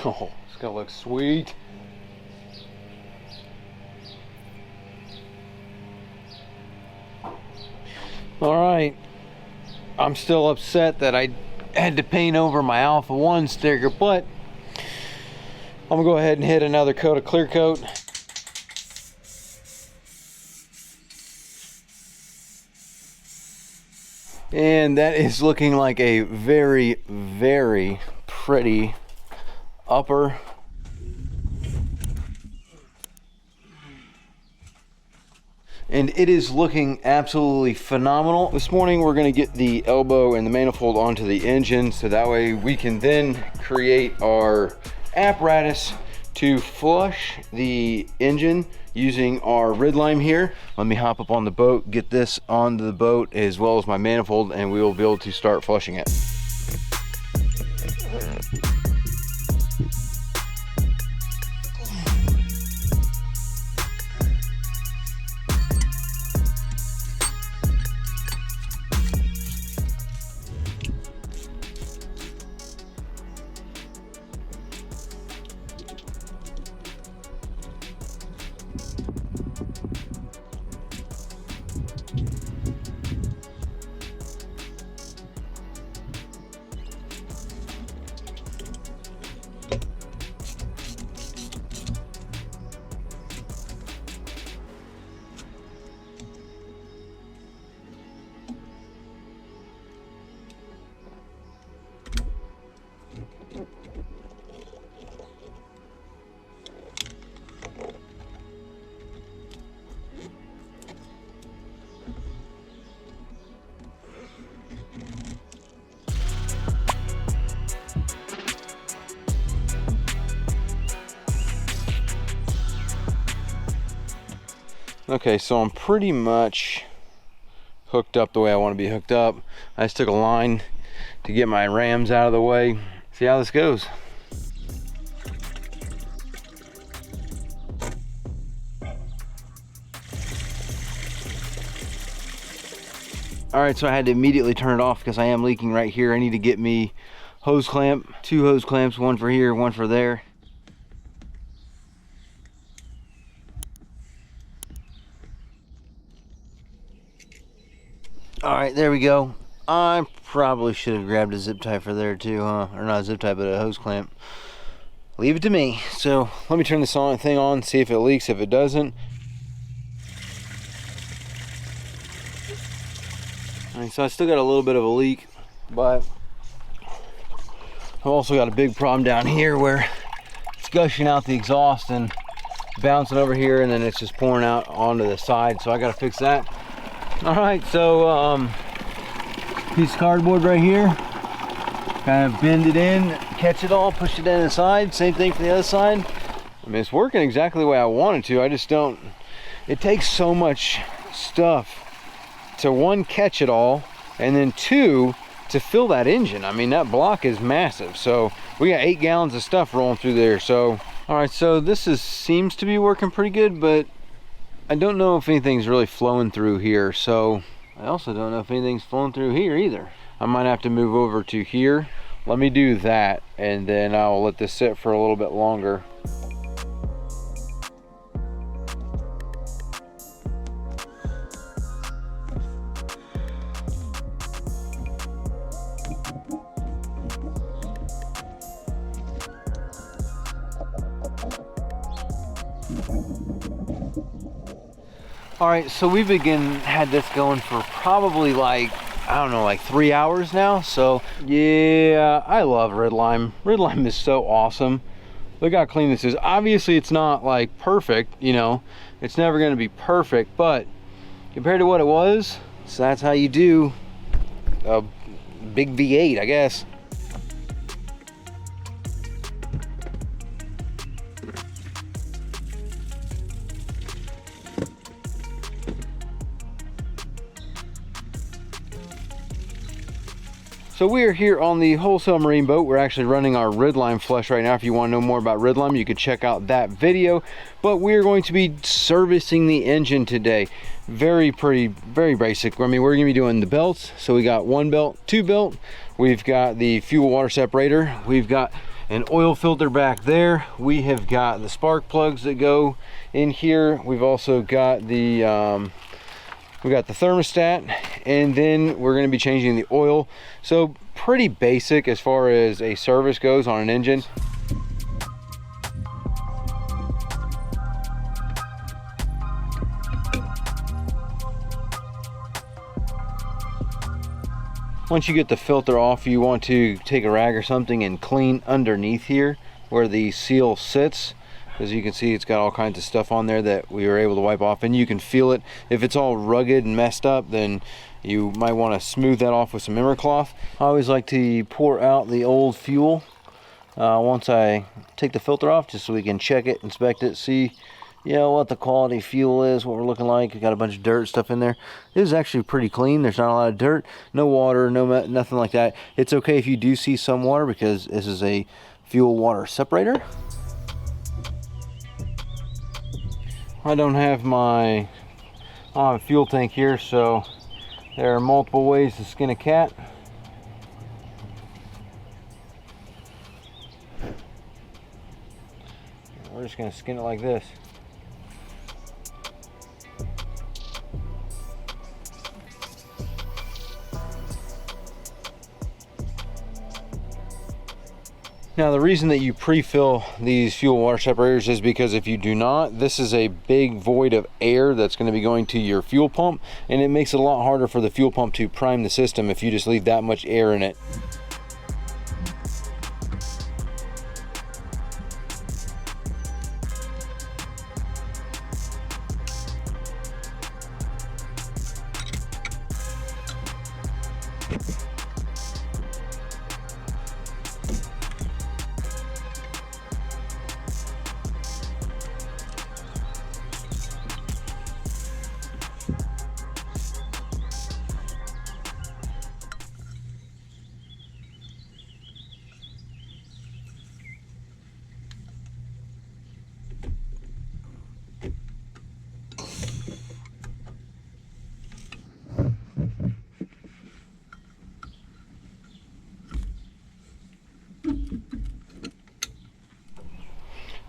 Oh, it's gonna look sweet. All right. I'm still upset that I had to paint over my Alpha 1 sticker, but I'm gonna go ahead and hit another coat of clear coat. And that is looking like a very, very pretty upper. And it is looking absolutely phenomenal. This morning we're going to get the elbow and the manifold onto the engine, so that way we can then create our apparatus to flush the engine using our rid lime here. Let me hop up on the boat, get this onto the boat as well as my manifold, and we will be able to start flushing it. Okay, so I'm pretty much hooked up the way I want to be hooked up. I just took a line to get my rams out of the way. See how this goes. All right, so I had to immediately turn it off because I am leaking right here. I need to get me hose clamp, 2 hose clamps, 1 for here, 1 for there. All right, there we go. I probably should have grabbed a zip tie for there too, huh? Or not a zip tie, but a hose clamp. Leave it to me. So let me turn this thing on, see if it leaks. If it doesn't, all right, so I still got a little bit of a leak, but I've also got a big problem down here where it's gushing out the exhaust, and bouncing over here, and then it's just pouring out onto the side. So I got to fix that. All right, so piece of cardboard right here, kind of bend it in, catch it all, push it in the side. Same thing for the other side. I mean, it's working exactly the way I wanted to. I just don't, it takes so much stuff to one, catch it all, and then two, to fill that engine. I mean, that block is massive. So we got 8 gallons of stuff rolling through there. So all right, so this seems to be working pretty good, but I don't know if anything's really flowing through here. So I also don't know if anything's flowing through here either. I might have to move over to here. Let me do that, and then I'll let this sit for a little bit longer. All right, so we've had this going for probably like, I don't know, like 3 hours now. So yeah, I love Red Lime. Red Lime is so awesome. Look how clean this is. Obviously it's not like perfect, you know, it's never gonna be perfect, but compared to what it was, so that's how you do a big V8, I guess. So we are here on the Wholesale Marine boat. We're actually running our Red Lime flush right now. If you want to know more about Red Lime, you can check out that video. But we're going to be servicing the engine today. Very basic. I mean, we're going to be doing the belts. So we got 1 belt, 2 belt. We've got the fuel water separator. We've got an oil filter back there. We have got the spark plugs that go in here. We've also got the we got the thermostat, and then we're going to be changing the oil. So pretty basic as far as a service goes on an engine. Once you get the filter off, you want to take a rag or something and clean underneath here where the seal sits. As you can see, it's got all kinds of stuff on there that we were able to wipe off, and you can feel it. If it's all rugged and messed up, then you might want to smooth that off with some Emmer cloth. I always like to pour out the old fuel once I take the filter off, just so we can check it, inspect it, see what the quality fuel is, what we're looking like. We got a bunch of dirt stuff in there. This is actually pretty clean. There's not a lot of dirt, no water, nothing like that. It's okay if you do see some water, because this is a fuel water separator. I don't have my fuel tank here, so there are multiple ways to skin a cat. We're just going to skin it like this. Now, the reason that you pre-fill these fuel water separators is because if you do not, this is a big void of air that's going to be going to your fuel pump, and it makes it a lot harder for the fuel pump to prime the system if you just leave that much air in it.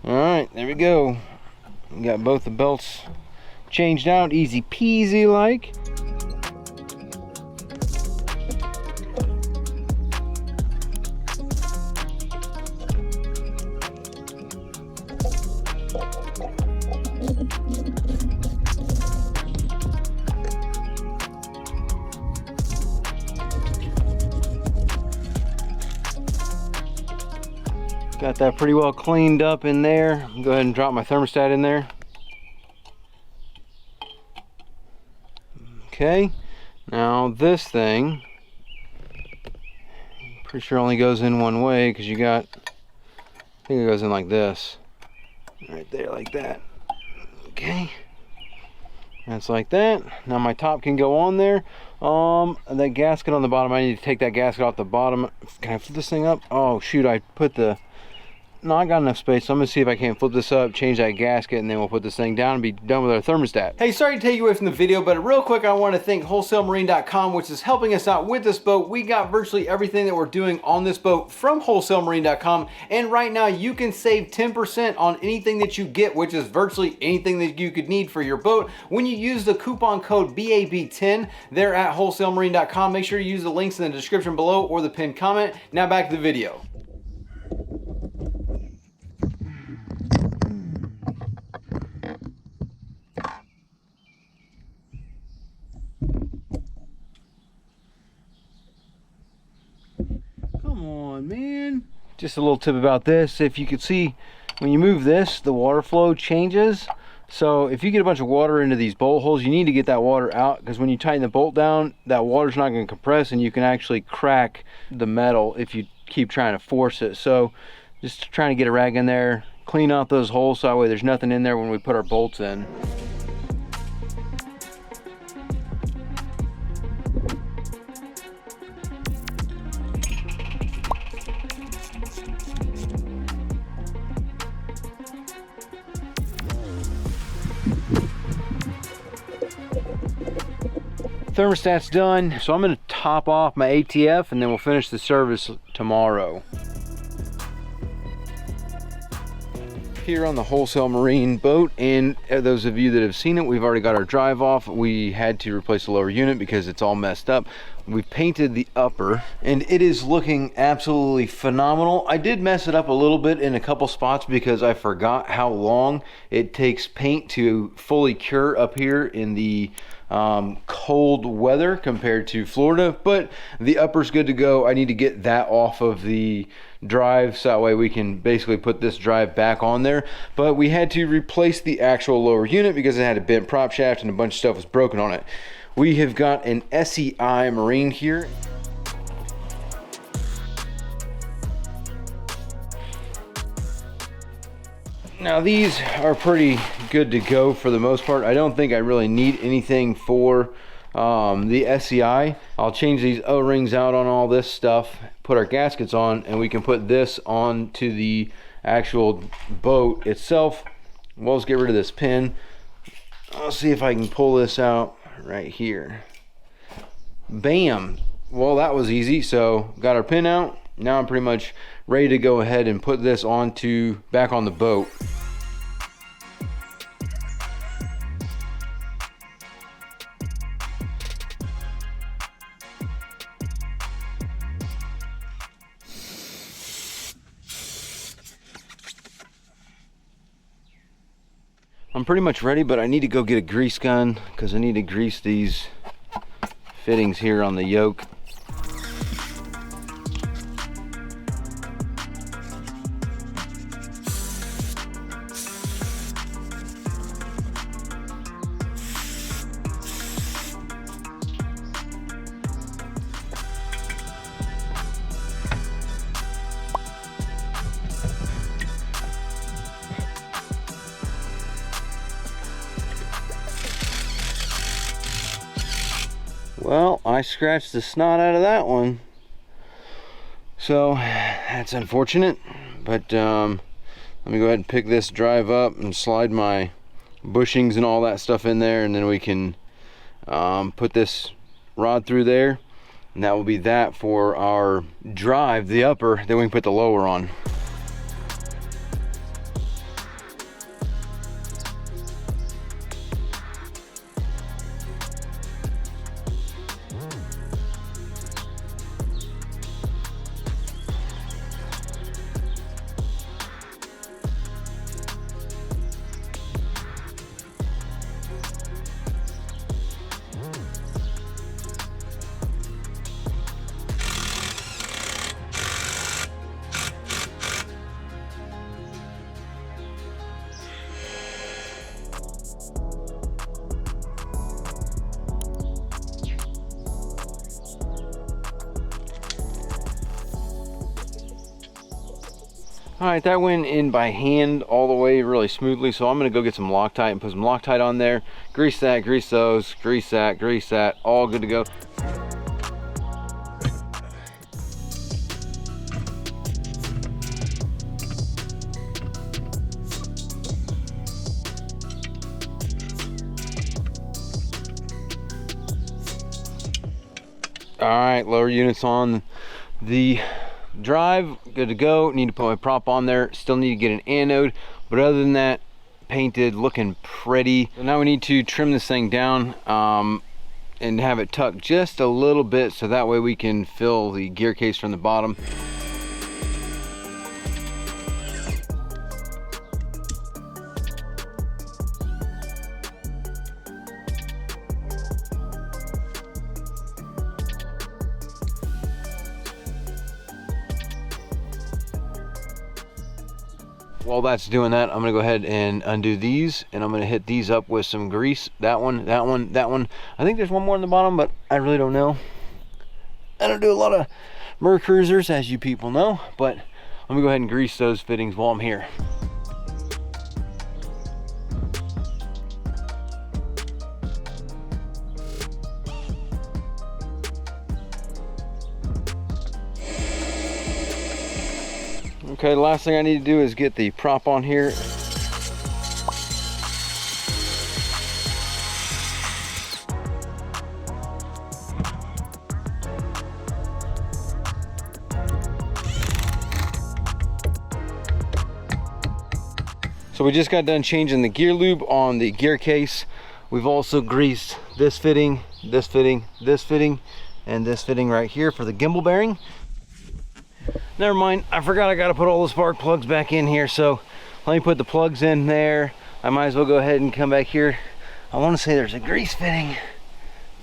All right, there we go. We got both the belts changed out, easy peasy like. Got that pretty well cleaned up in there. Go ahead and drop my thermostat in there. Okay, now this thing, pretty sure only goes in one way because you got, I think it goes in like this. Right there, like that. Okay. That's like that. Now my top can go on there. That gasket on the bottom, I need to take that gasket off the bottom. Can I flip this thing up? Oh shoot, I put the, no, I got enough space, so I'm gonna see if I can flip this up, change that gasket, and then we'll put this thing down and be done with our thermostat. Hey, sorry to take you away from the video, but real quick, I want to thank wholesalemarine.com, which is helping us out with this boat. We got virtually everything that we're doing on this boat from wholesalemarine.com, and right now you can save 10% on anything that you get, which is virtually anything that you could need for your boat when you use the coupon code BAB10 there at wholesalemarine.com. Make sure you use the links in the description below or the pinned comment. Now back to the video. Come on, man. Just a little tip about this. If you could see, when you move this, the water flow changes. So if you get a bunch of water into these bolt holes, you need to get that water out, because when you tighten the bolt down, that water's not going to compress and you can actually crack the metal if you keep trying to force it. So just trying to get a rag in there, clean out those holes so that way there's nothing in there when we put our bolts in. Thermostat's done, so I'm going to top off my ATF and then we'll finish the service tomorrow. Here on the Wholesale Marine boat, and those of you that have seen it, we've already got our drive off. We had to replace the lower unit because it's all messed up. We painted the upper and it is looking absolutely phenomenal. I did mess it up a little bit in a couple spots because I forgot how long it takes paint to fully cure up here in the cold weather compared to Florida, but the upper's good to go. I need to get that off of the drive so that way we can basically put this drive back on there. But we had to replace the actual lower unit because it had a bent prop shaft and a bunch of stuff was broken on it. We have got an SEI Marine here. Now these are pretty good to go for the most part. I don't think I really need anything for the SEI. I'll change these O-rings out on all this stuff, put our gaskets on, and we can put this on to the actual boat itself. We'll just get rid of this pin. I'll see if I can pull this out right here. Bam! Well, that was easy. So got our pin out. Now I'm pretty much ready to go ahead and put this back on the boat. I'm pretty much ready, but I need to go get a grease gun because I need to grease these fittings here on the yoke. Well, I scratched the snot out of that one, so that's unfortunate, but let me go ahead and pick this drive up and slide my bushings and all that stuff in there, and then we can put this rod through there, and that will be that for our drive, the upper. Then we can put the lower on. All right, that went in by hand all the way really smoothly, so I'm gonna go get some Loctite and put some Loctite on there, grease that, grease those, grease that, all good to go. All right, lower units on the drive, good to go. Need to put my prop on there, still need to get an anode, but other than that, painted, looking pretty. So now we need to trim this thing down and have it tucked just a little bit so that way we can fill the gear case from the bottom. While that's doing that, I'm gonna go ahead and undo these, and I'm gonna hit these up with some grease. That one. I think there's one more on the bottom, but I really don't know. I don't do a lot of Merc Cruisers, as you people know, but I'm gonna go ahead and grease those fittings while I'm here. Okay, the last thing I need to do is get the prop on here. So we just got done changing the gear lube on the gear case. We've also greased this fitting, this fitting, this fitting, and this fitting right here for the gimbal bearing. Never mind, I forgot I gotta put all the spark plugs back in here, so let me put the plugs in there. I might as well go ahead and come back here. I want to say there's a grease fitting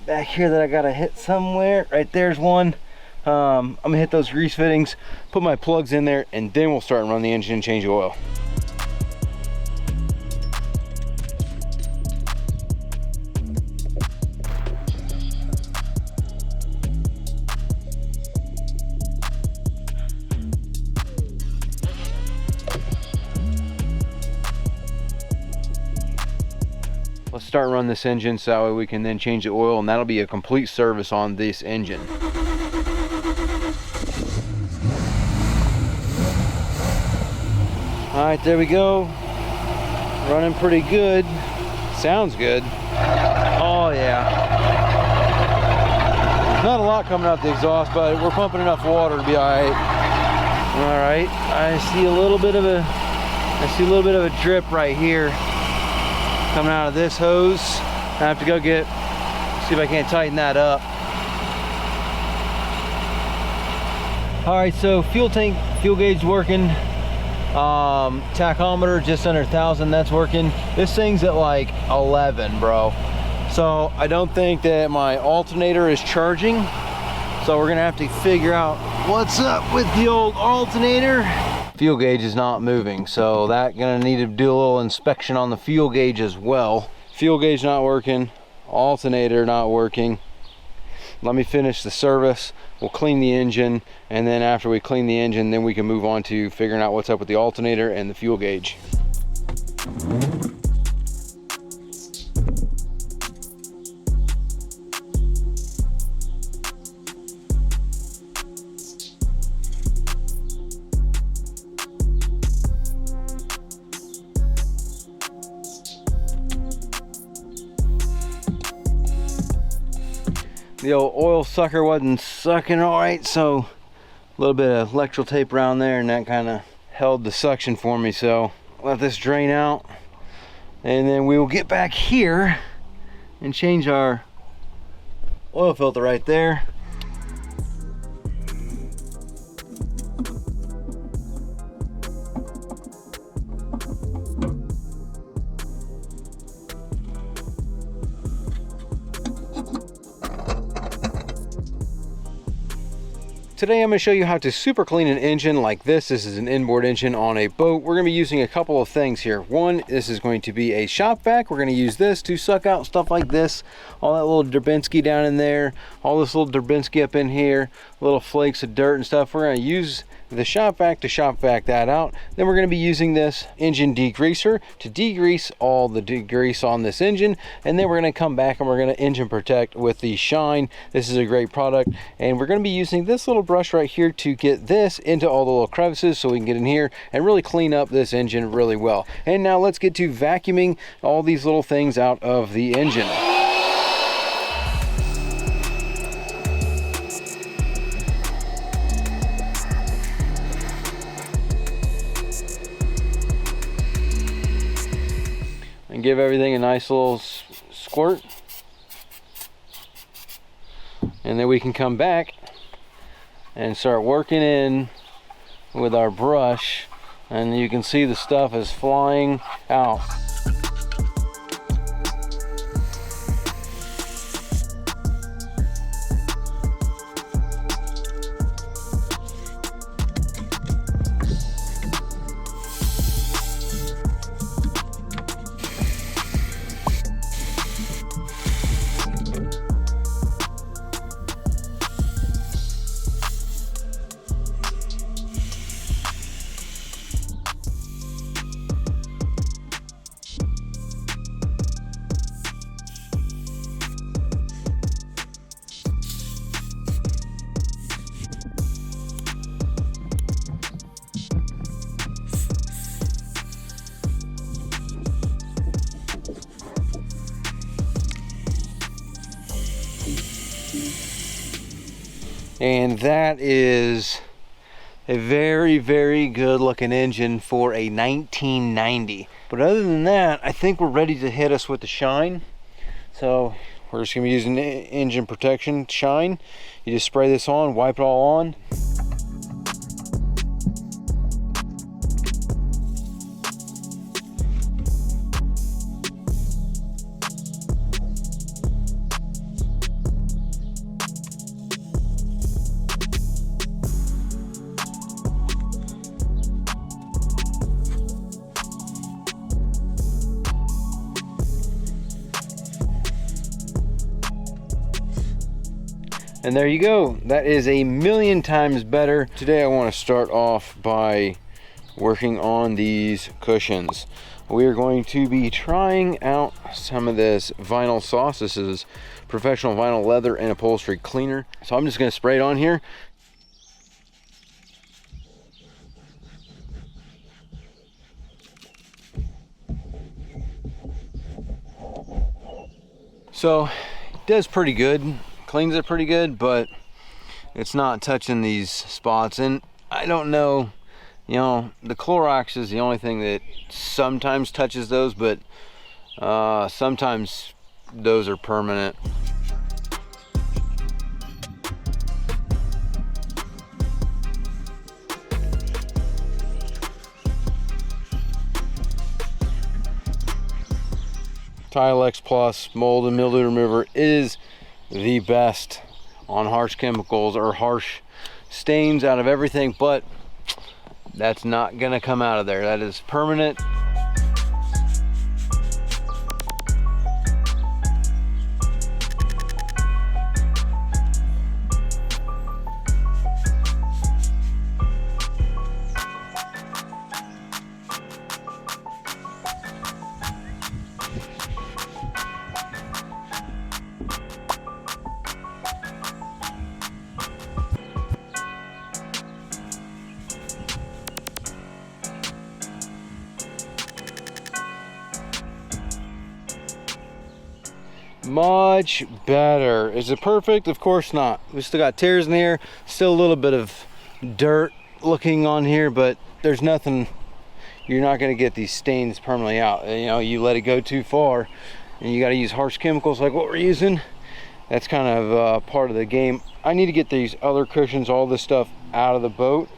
back here that I gotta hit somewhere. Right there's one. I'm gonna hit those grease fittings, put my plugs in there, and then we'll start and run the engine and change the oil. Let's start running this engine so that way we can then change the oil, and that'll be a complete service on this engine. All right, there we go. Running pretty good. Sounds good. Oh yeah. Not a lot coming out the exhaust, but we're pumping enough water to be all right. All right, I see a little bit of a drip right here coming out of this hose. I have to go see if I can't tighten that up. All right, so fuel gauge working. Tachometer just under 1,000, that's working. This thing's at like 11, bro. So I don't think that my alternator is charging. So we're gonna have to figure out what's up with the old alternator. Fuel gauge is not moving, so that gonna need to do a little inspection on the fuel gauge as well. Fuel gauge not working, alternator not working. Let me finish the service, we'll clean the engine, and then after we clean the engine, then we can move on to figuring out what's up with the alternator and the fuel gauge. The old oil sucker wasn't sucking all right, so a little bit of electrical tape around there, and that kind of held the suction for me. So let this drain out, and then we will get back here and change our oil filter right there. Today I'm going to show you how to super clean an engine like this. This is an inboard engine on a boat. We're going to be using a couple of things here. One, this is going to be a shop vac. We're going to use this to suck out stuff like this. All that little Dubinsky down in there. All this little Dubinsky up in here. Little flakes of dirt and stuff. We're going to use the shop vac to shop vac that out. Then we're going to be using this engine degreaser to degrease all the degrease on this engine, and then we're going to come back and we're going to engine protect with the Shine. This is a great product, and we're going to be using this little brush right here to get this into all the little crevices so we can get in here and really clean up this engine really well. And now let's get to vacuuming all these little things out of the engine. And give everything a nice little squirt, and then we can come back and start working in with our brush, and you can see the stuff is flying out. And that is a very, very good looking engine for a 1990. But other than that, I think we're ready to hit us with the Shine. So we're just gonna be using engine protection Shine. You just spray this on, wipe it all on. And there you go. That is a million times better. Today I want to start off by working on these cushions. We are going to be trying out some of this vinyl sauce. This is Professional Vinyl Leather and Upholstery Cleaner. So I'm just going to spray it on here. So it does pretty good. Cleans it pretty good, but it's not touching these spots. And I don't know, you know, the Clorox is the only thing that sometimes touches those, but sometimes those are permanent. Tilex Plus mold and mildew remover is the best on harsh chemicals or harsh stains out of everything, but that's not gonna come out of there. That is permanent. Much better. Is it perfect? Of course not. We still got tears in here, still a little bit of dirt looking on here, but there's nothing. You're not going to get these stains permanently out. You know, you let it go too far and you got to use harsh chemicals like what we're using. That's kind of part of the game. I need to get these other cushions, all this stuff out of the boat.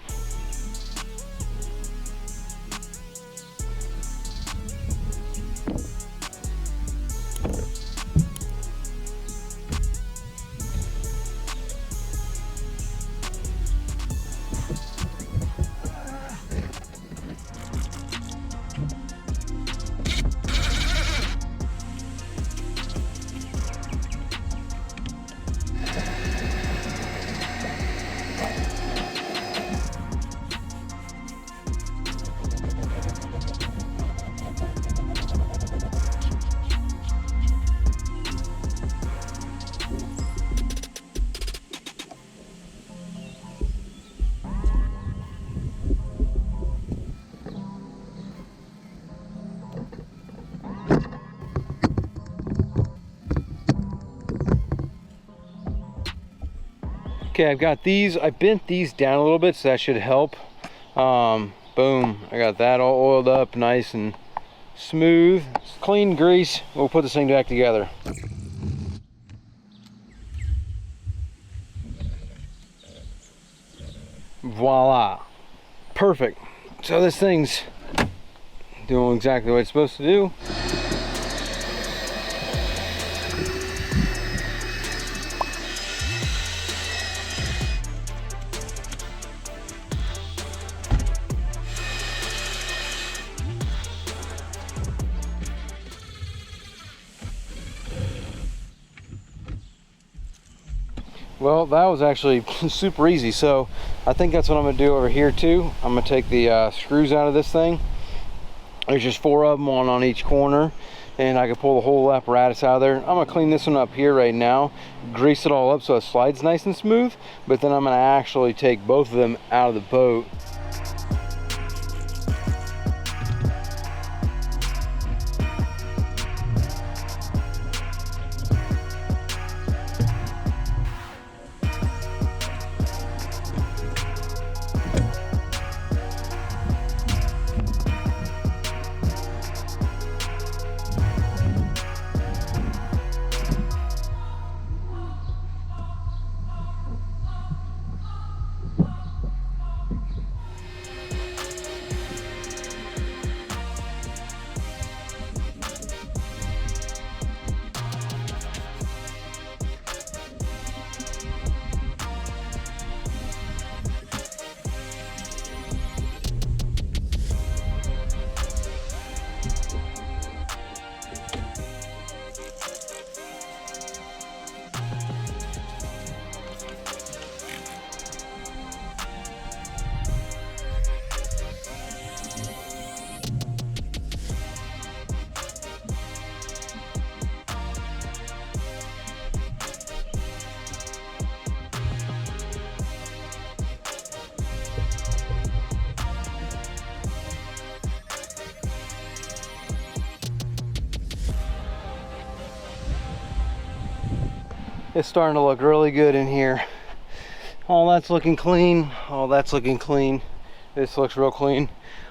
Okay, I've got these, I bent these down a little bit, so that should help. Boom, I got that all oiled up, nice and smooth. Clean grease, we'll put this thing back together. Voila, perfect. So this thing's doing exactly what it's supposed to do. Well, that was actually super easy. So I think that's what I'm gonna do over here too. I'm gonna take the screws out of this thing. There's just 4 of them, one on each corner, and I can pull the whole apparatus out of there. I'm gonna clean this one up here right now, grease it all up so it slides nice and smooth, but then I'm gonna actually take both of them out of the boat. It's starting to look really good in here. All that's looking clean. All that's looking clean. This looks real clean.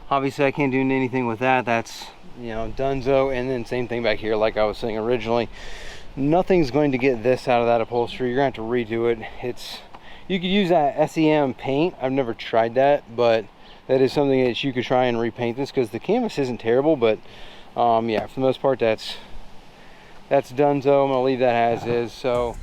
Obviously I can't do anything with that. That's, you know, donezo. And then same thing back here, like I was saying originally. Nothing's going to get this out of that upholstery. You're gonna have to redo it. You could use that SEM paint. I've never tried that, but that is something that you could try and repaint this, because the canvas isn't terrible, but yeah, for the most part that's donezo. I'm gonna leave that as is. So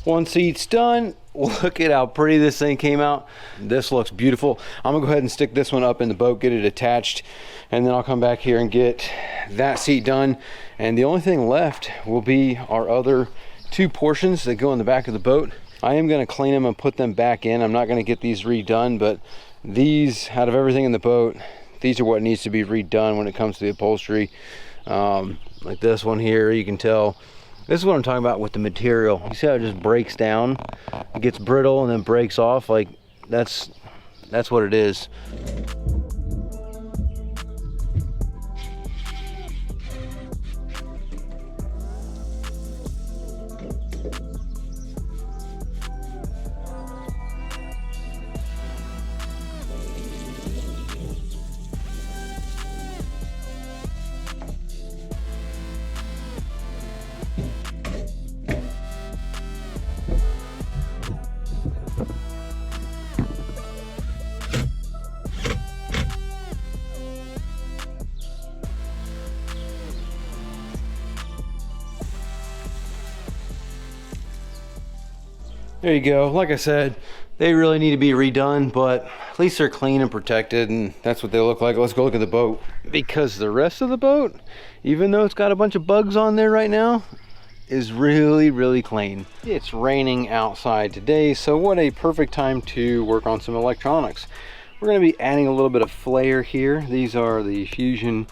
one seat's done. Look at how pretty this thing came out. This looks beautiful. I'm gonna go ahead and stick this one up in the boat, get it attached, and then I'll come back here and get that seat done. And the only thing left will be our other 2 portions that go in the back of the boat. I am gonna clean them and put them back in. I'm not gonna get these redone, but these, out of everything in the boat, these are what needs to be redone when it comes to the upholstery. Like this one here, you can tell. This is what I'm talking about with the material. You see how it just breaks down? It gets brittle and then breaks off. Like, that's what it is. There you go. Like I said, they really need to be redone, but at least they're clean and protected, and that's what they look like. Let's go look at the boat, because the rest of the boat, even though it's got a bunch of bugs on there right now, is really clean. It's raining outside today, so what a perfect time to work on some electronics. We're going to be adding a little bit of flare here. These are the Fusion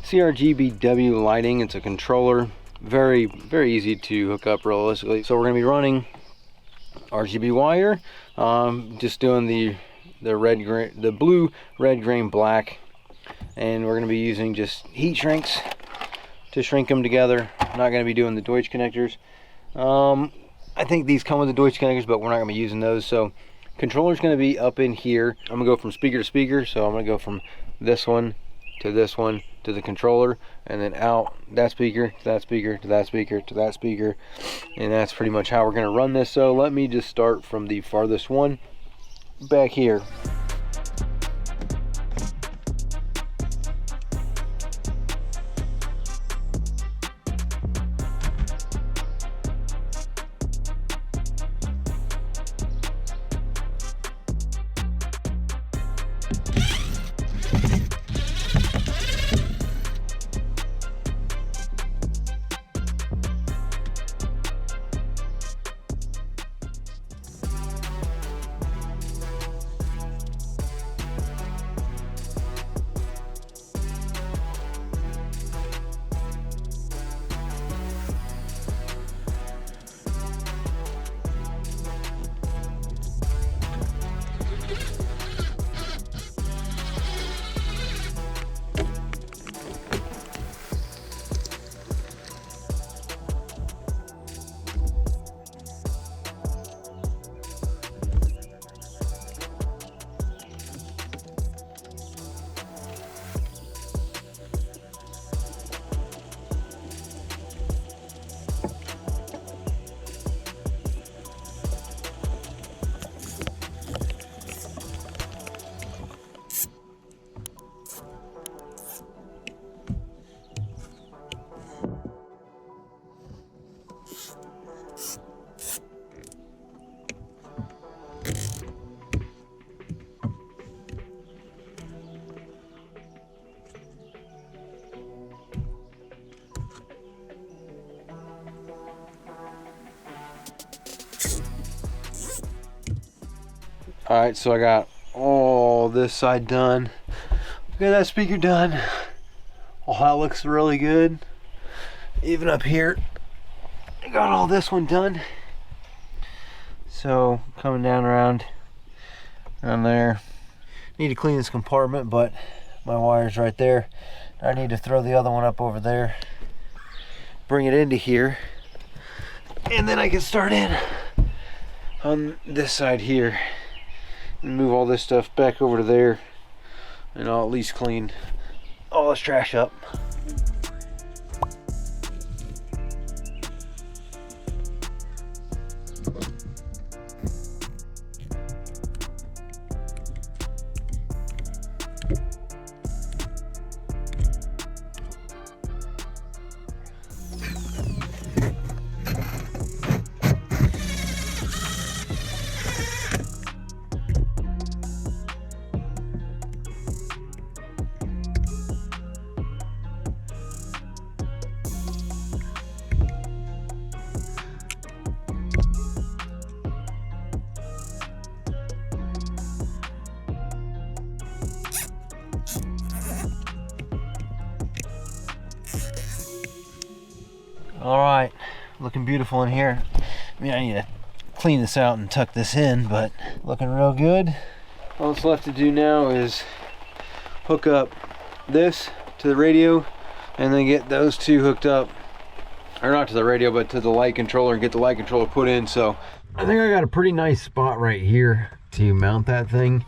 CRGBW lighting. It's a controller, very easy to hook up realistically. So we're going to be running RGB wire, just doing the blue, red, green, black, and we're going to be using just heat shrinks to shrink them together. I'm not going to be doing the Deutsch connectors. I think these come with the Deutsch connectors, but we're not going to be using those. So controller's going to be up in here. I'm going to go from speaker to speaker, so I'm going to go from this one to this one to the controller, and then out that speaker to that speaker to that speaker to that speaker, and that's pretty much how we're going to run this. So let me just start from the farthest one back here. All right, so I got all this side done. Look at that speaker done. Oh, that looks really good. Even up here, I got all this one done. So coming down around there. Need to clean this compartment, but my wire's right there. I need to throw the other one up over there, bring it into here, and then I can start in on this side here and move all this stuff back over to there, and I'll at least clean all this trash up. All right, looking beautiful in here. I mean, I need to clean this out and tuck this in, but looking real good. All that's left to do now is hook up this to the radio and then get those two hooked up, or not to the radio, but to the light controller, and get the light controller put in. So I think I got a pretty nice spot right here to mount that thing.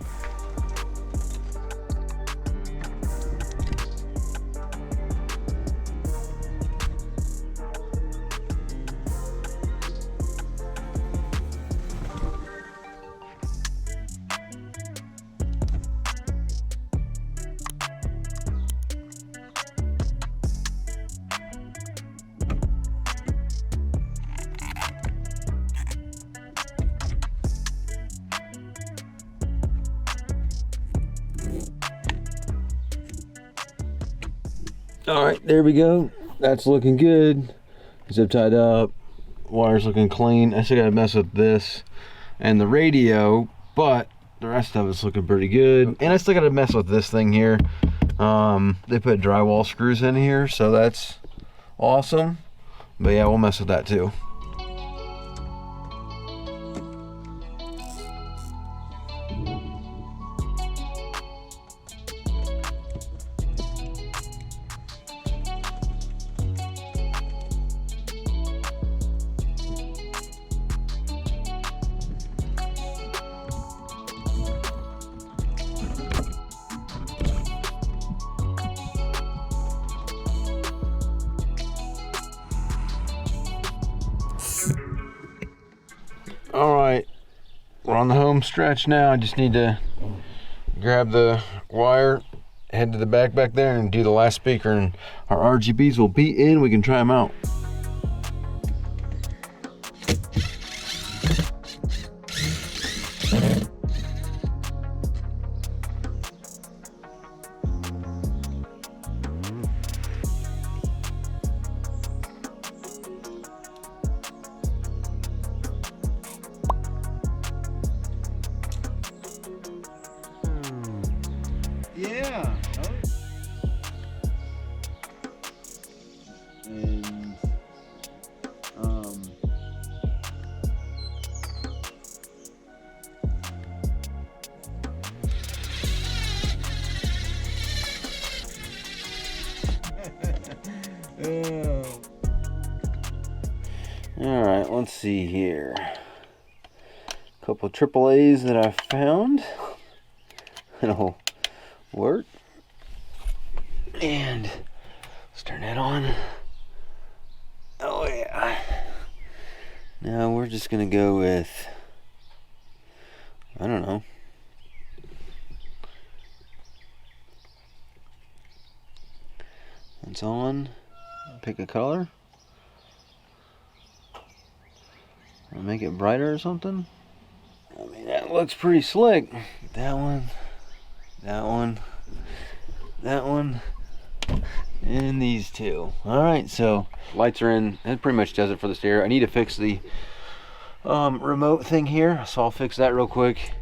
All right, there we go. That's looking good. Zip tied up. Wire's looking clean. I still gotta mess with this and the radio, but the rest of it's looking pretty good. And I still gotta mess with this thing here. They put drywall screws in here, so that's awesome. But yeah, we'll mess with that too. All right, we're on the home stretch now. I just need to grab the wire, head to the back there and do the last speaker, and our RGBs will be in. We can try them out. Yeah. And all right, let's see here. A couple of AAAs that I found. It'll work. And let's turn that on. Oh yeah. Now we're just gonna go with, I don't know. It's on. Pick a color. I'll make it brighter or something. I mean, that looks pretty slick. That one, that one, that one, and these two. All right, so lights are in. That pretty much does it for the stereo. I need to fix the remote thing here, so I'll fix that real quick.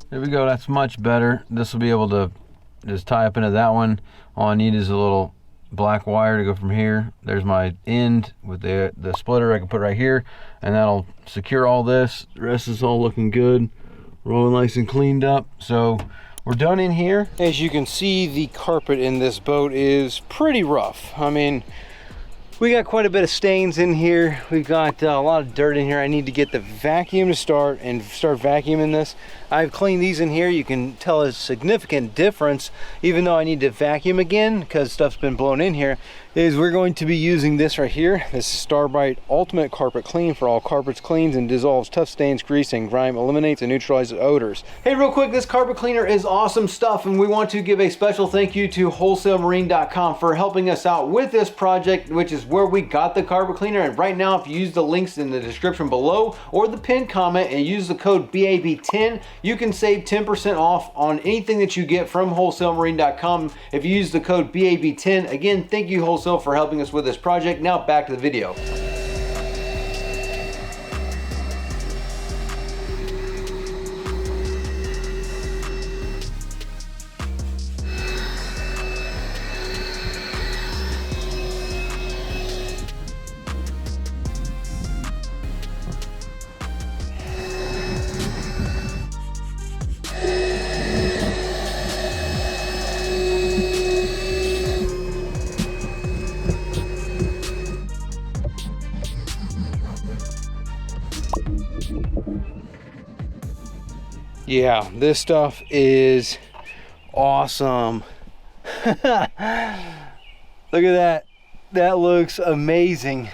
There we go, that's much better. This will be able to just tie up into that one. All I need is a little black wire to go from here. There's my end with the splitter I can put right here, and that'll secure all this. The rest is all looking good, rolling nice and cleaned up. So we're done in here. As you can see, the carpet in this boat is pretty rough. I mean, we got quite a bit of stains in here. We've got a lot of dirt in here. I need to get the vacuum to start vacuuming this. I've cleaned these in here. You can tell a significant difference, even though I need to vacuum again because stuff's been blown in here, is we're going to be using this right here. This Starbright Ultimate Carpet Clean for all carpets, cleans and dissolves tough stains, grease, and grime, eliminates and neutralizes odors. Hey, real quick, this carpet cleaner is awesome stuff, and we want to give a special thank you to wholesalemarine.com for helping us out with this project, which is where we got the carpet cleaner. And right now, if you use the links in the description below or the pinned comment and use the code BAB10, you can save 10% off on anything that you get from wholesalemarine.com if you use the code BAB10. Again, thank you, Wholesale, for helping us with this project. Now back to the video. Yeah, this stuff is awesome. Look at that. That looks amazing.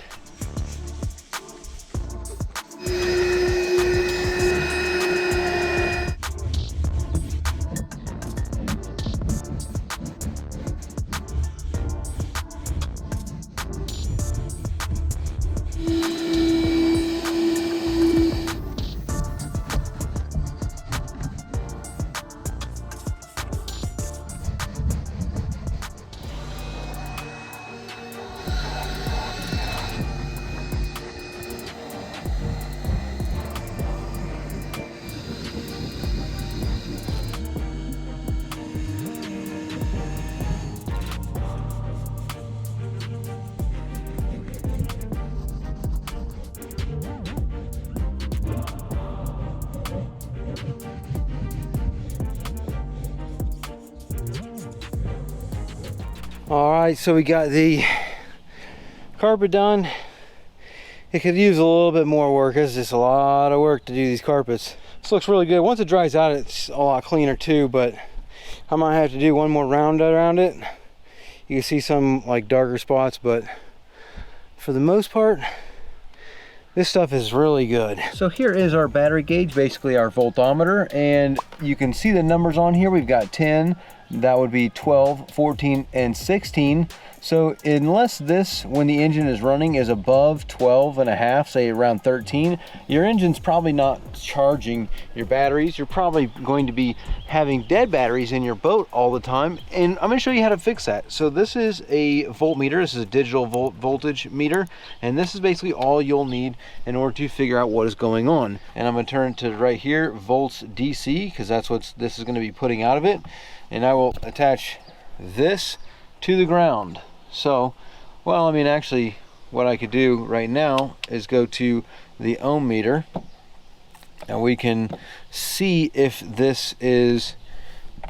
All right, so we got the carpet done. It could use a little bit more work. It's just a lot of work to do these carpets. This looks really good. Once it dries out, it's a lot cleaner too, but I might have to do one more round around it. You can see some like darker spots, but for the most part, this stuff is really good. So here is our battery gauge, basically our voltometer, and you can see the numbers on here. We've got 10, that would be 12, 14, and 16. So unless this, when the engine is running, is above 12 and a half, say around 13, your engine's probably not charging your batteries. You're probably going to be having dead batteries in your boat all the time. And I'm gonna show you how to fix that. So this is a voltmeter. This is a digital voltage meter. And this is basically all you'll need in order to figure out what is going on. And I'm gonna turn to right here, volts DC, because that's what this is gonna be putting out of it. And I will attach this to the ground. So, well, I mean, actually, what I could do right now is go to the ohm meter, and we can see if this is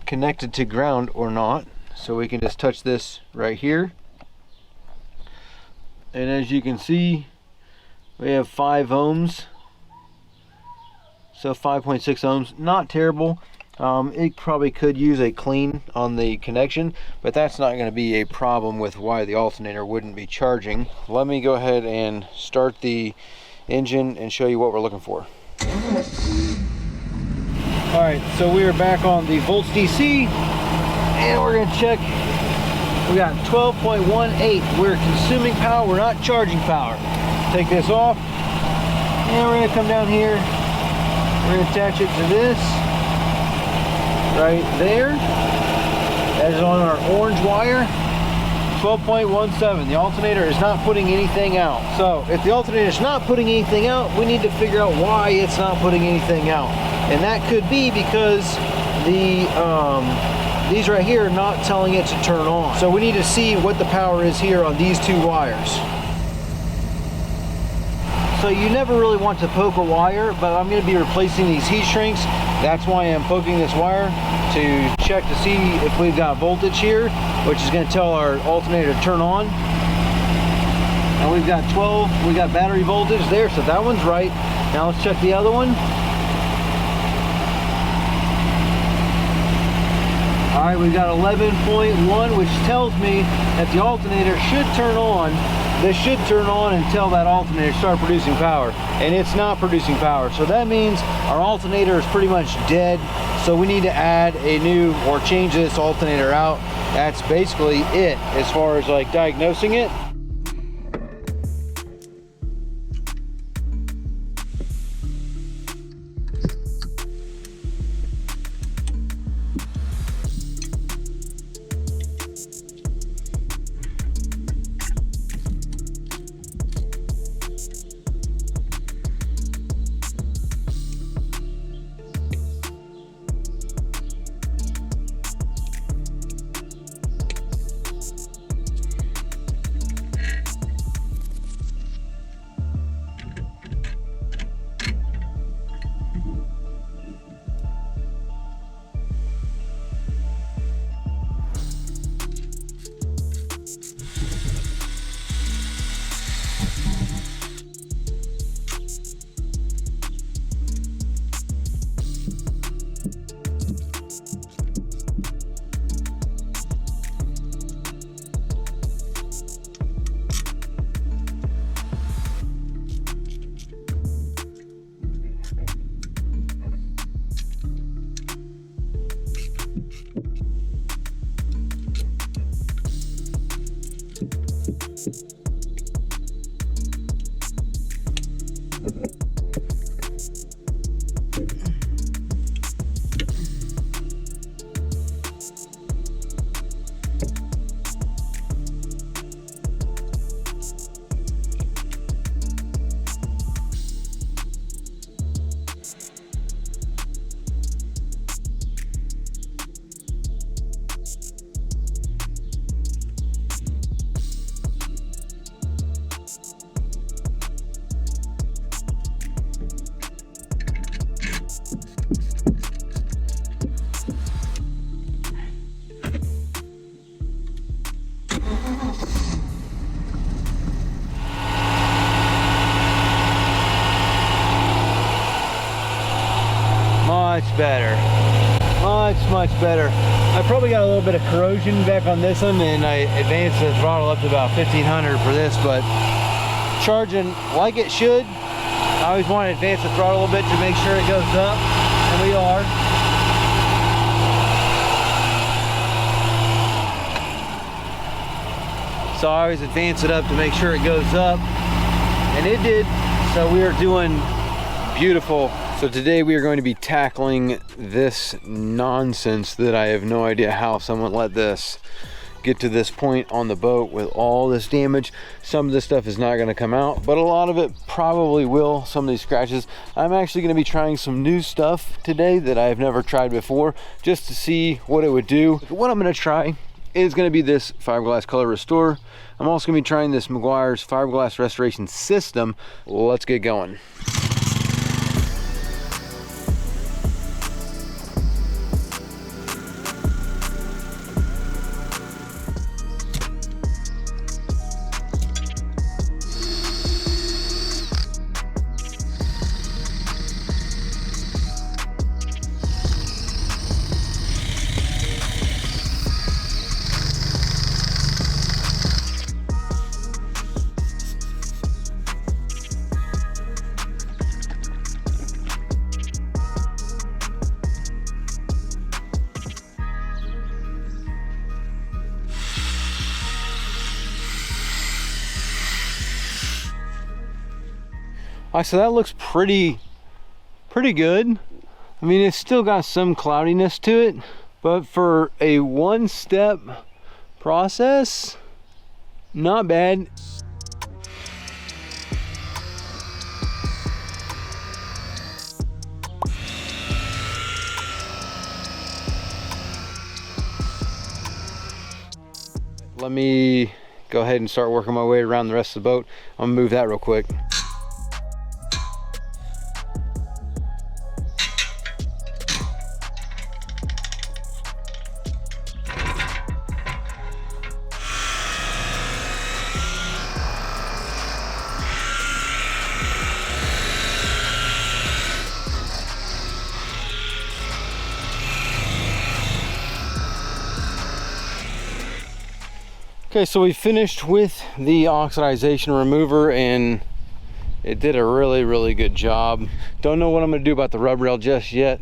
connected to ground or not. So we can just touch this right here. And as you can see, we have 5 ohms. So 5.6 ohms, not terrible. It probably could use a clean on the connection, but that's not going to be a problem with why the alternator wouldn't be charging. Let me go ahead and start the engine and show you what we're looking for. Alright, so we are back on the volts DC, and we're going to check. We got 12.18. We're consuming power, we're not charging power. Take this off, and we're going to come down here. We're going to attach it to this right there. That is on our orange wire. 12.17. The alternator is not putting anything out. So if the alternator is not putting anything out, we need to figure out why it's not putting anything out. And that could be because the these right here are not telling it to turn on. So we need to see what the power is here on these 2 wires. So you never really want to poke a wire, but I'm going to be replacing these heat shrinks. That's why I'm poking this wire to check to see if we've got voltage here, which is going to tell our alternator to turn on. And we've got 12, we got battery voltage there, so that one's right. Now let's check the other one. All right, we've got 11.1, which tells me that the alternator should turn on. This should turn on until that alternator starts producing power, and it's not producing power. So that means our alternator is pretty much dead. So we need to add a new or change this alternator out. That's basically it as far as like diagnosing it. much better. Much better. I probably got a little bit of corrosion back on this one, and I advanced the throttle up to about 1500 for this, but charging like it should. I always want to advance the throttle a little bit to make sure it goes up, and we are. So I always advance it up to make sure it goes up, and it did. So we are doing beautiful. So today we are going to be tackling this nonsense that I have no idea how someone let this get to this point on the boat with all this damage. Some of this stuff is not going to come out, but a lot of it probably will. Some of these scratches. I'm actually going to be trying some new stuff today that I have never tried before, just to see what it would do. What I'm going to try is going to be this fiberglass color restore. I'm also going to be trying this Meguiar's fiberglass restoration system. Let's get going. All right, so that looks pretty good. I mean, it's still got some cloudiness to it, but for a one-step process, not bad. Let me go ahead and start working my way around the rest of the boat. I'm gonna move that real quick. Okay, so we finished with the oxidization remover, and it did a really good job. Don't know what I'm gonna do about the rub rail just yet.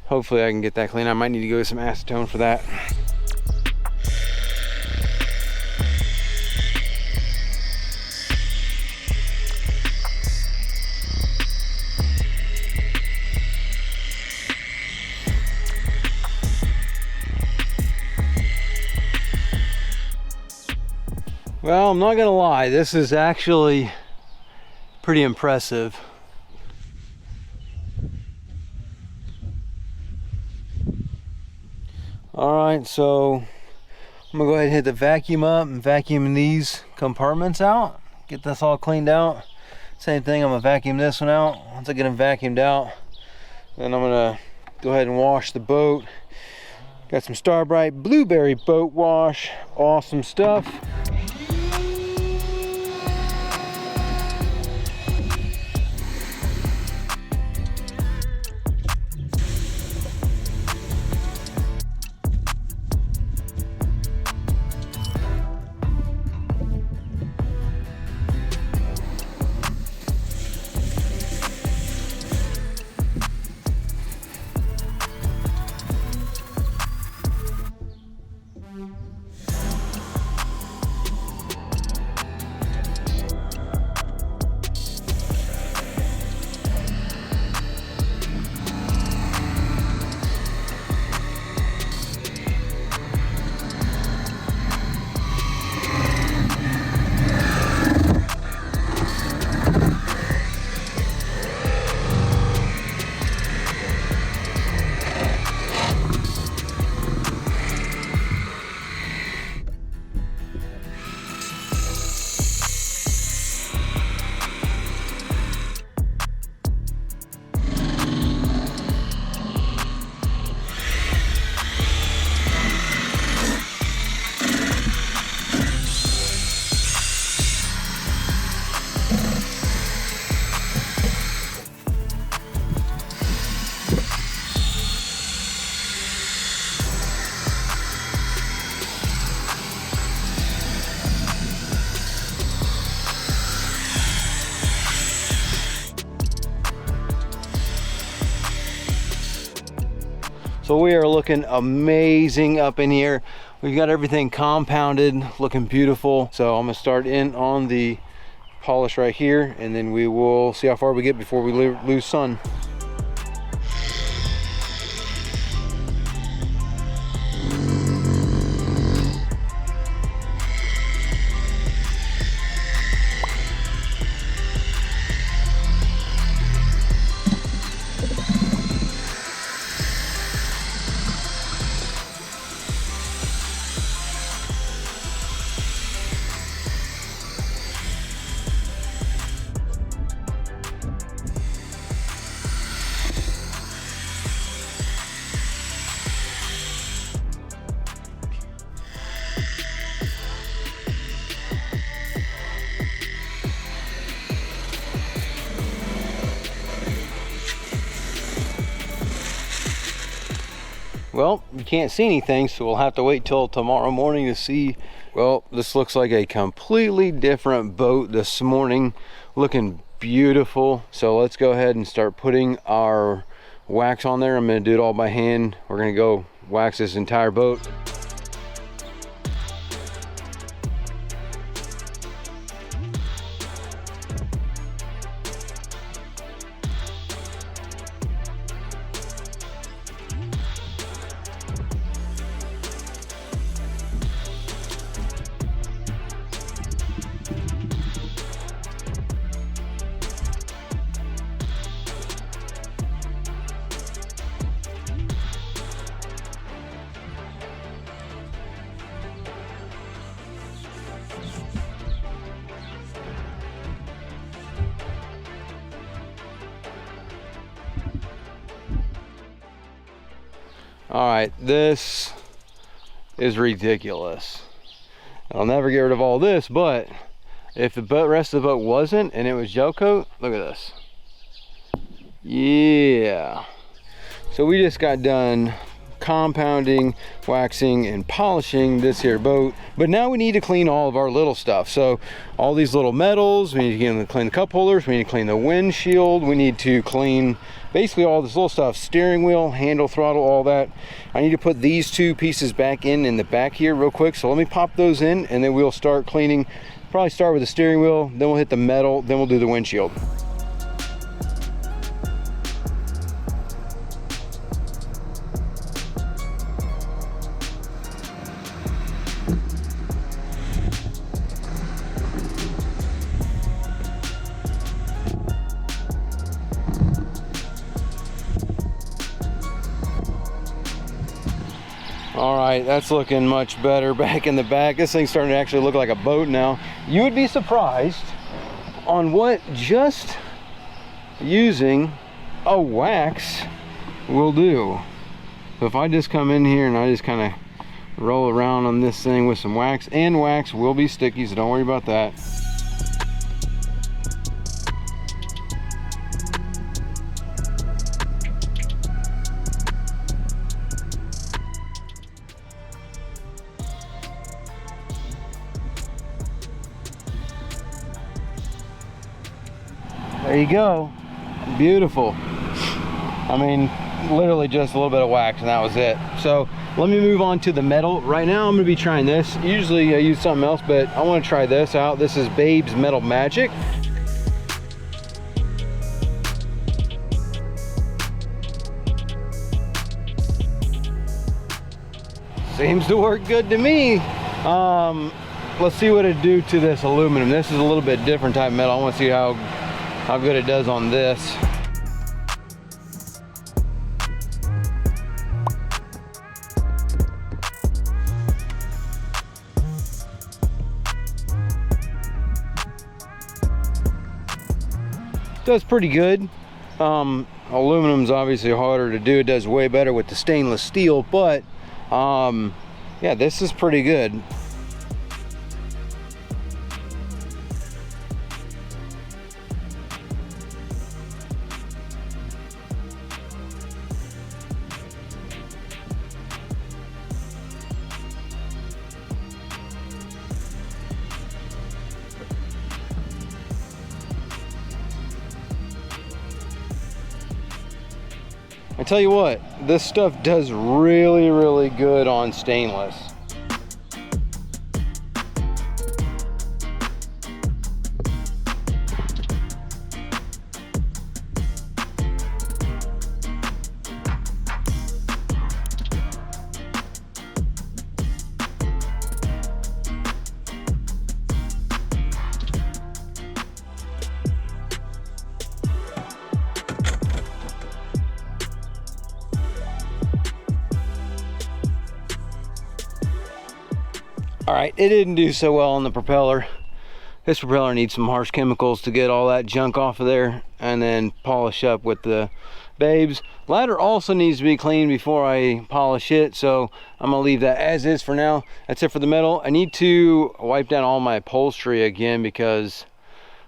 Hopefully I can get that clean. I might need to go get some acetone for that. Well, I'm not gonna lie, this is actually pretty impressive. All right, so I'm gonna go ahead and hit the vacuum up and vacuum these compartments out, get this all cleaned out. Same thing, I'm gonna vacuum this one out. Once I get them vacuumed out, then I'm gonna go ahead and wash the boat. Got some Starbright Blueberry Boat Wash, awesome stuff. So we are looking amazing up in here. We've got everything compounded, looking beautiful. So I'm gonna start in on the polish right here, and then we will see how far we get before we lose sun. Well, you can't see anything, so we'll have to wait till tomorrow morning to see. Well, this looks like a completely different boat this morning, looking beautiful. So let's go ahead and start putting our wax on there. I'm going to do it all by hand. We're going to go wax this entire boat. All right, this is ridiculous. I'll never get rid of all this, but if the rest of the boat wasn't and it was gel coat, look at this. Yeah. So we just got done compounding, waxing, and polishing this here boat, but now we need to clean all of our little stuff. So all these little metals, we need to clean the cup holders, we need to clean the windshield, we need to clean basically all this little stuff, steering wheel, handle, throttle, all that. I need to put these two pieces back in the back here real quick, so let me pop those in and then we'll start cleaning. Probably start with the steering wheel, then we'll hit the metal, then we'll do the windshield. All right, that's looking much better back in the back. This thing's starting to actually look like a boat now. You would be surprised on what just using a wax will do. So if I just come in here and I just kind of roll around on this thing with some wax, and wax will be sticky, so don't worry about that. There you go, beautiful. I mean, literally just a little bit of wax and that was it. So let me move on to the metal. Right now I'm gonna be trying this. Usually I use something else, but I wanna try this out. This is Babe's Metal Magic. Seems to work good to me. Let's see what it do to this aluminum. This is a little bit different type of metal. I wanna see how good it does on this. Does pretty good. Aluminum's obviously harder to do. It does way better with the stainless steel, but yeah, this is pretty good. I tell you what, this stuff does really, really good on stainless. All right, it didn't do so well on the propeller. This propeller needs some harsh chemicals to get all that junk off of there and then polish up with the babes. Ladder also needs to be cleaned before I polish it, so I'm gonna leave that as is for now. That's it for the metal. I need to wipe down all my upholstery again because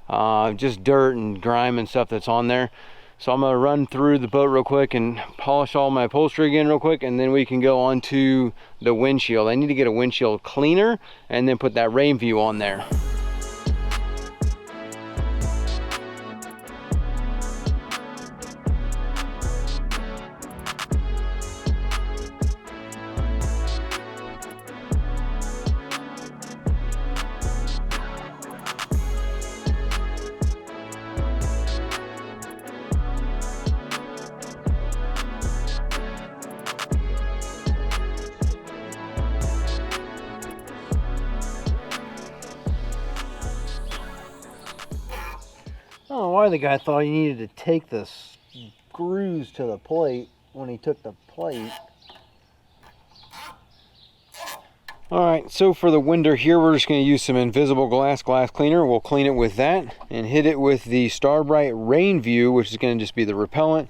just dirt and grime and stuff that's on there. So I'm gonna run through the boat real quick and polish all my upholstery again real quick, and then we can go on to the windshield. I need to get a windshield cleaner and then put that rain view on there. I don't know why the guy thought he needed to take the screws to the plate when he took the plate. All right, so for the window here, we're just going to use some invisible glass cleaner. We'll clean it with that and hit it with the Starbright Rain View, which is going to just be the repellent.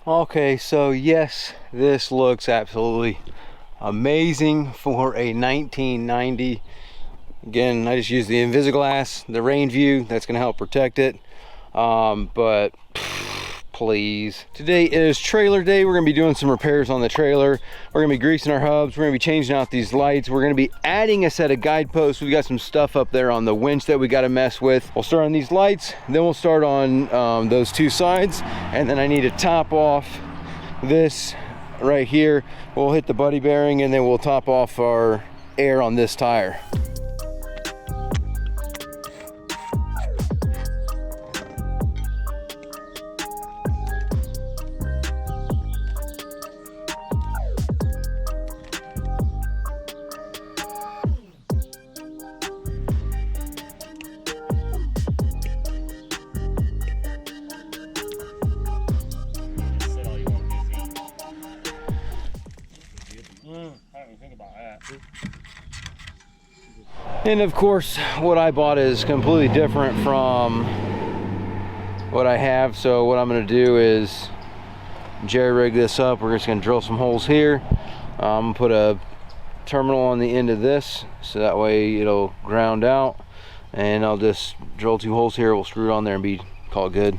Okay, so yes, this looks absolutely amazing for a 1990. Again, I just used the Invisiglass, the rain view, that's going to help protect it. But please. Today is trailer day. We're going to be doing some repairs on the trailer. We're going to be greasing our hubs. We're going to be changing out these lights. We're going to be adding a set of guideposts. We've got some stuff up there on the winch that we got to mess with. We'll start on these lights, then we'll start on those two sides, and then I need to top off this right here. We'll hit the buddy bearing, and then we'll top off our air on this tire. And of course, what I bought is completely different from what I have. So what I'm going to do is jerry rig this up. We're just going to drill some holes here. I'm going to put a terminal on the end of this, so that way it'll ground out. And I'll just drill 2 holes here. We'll screw it on there and call it good.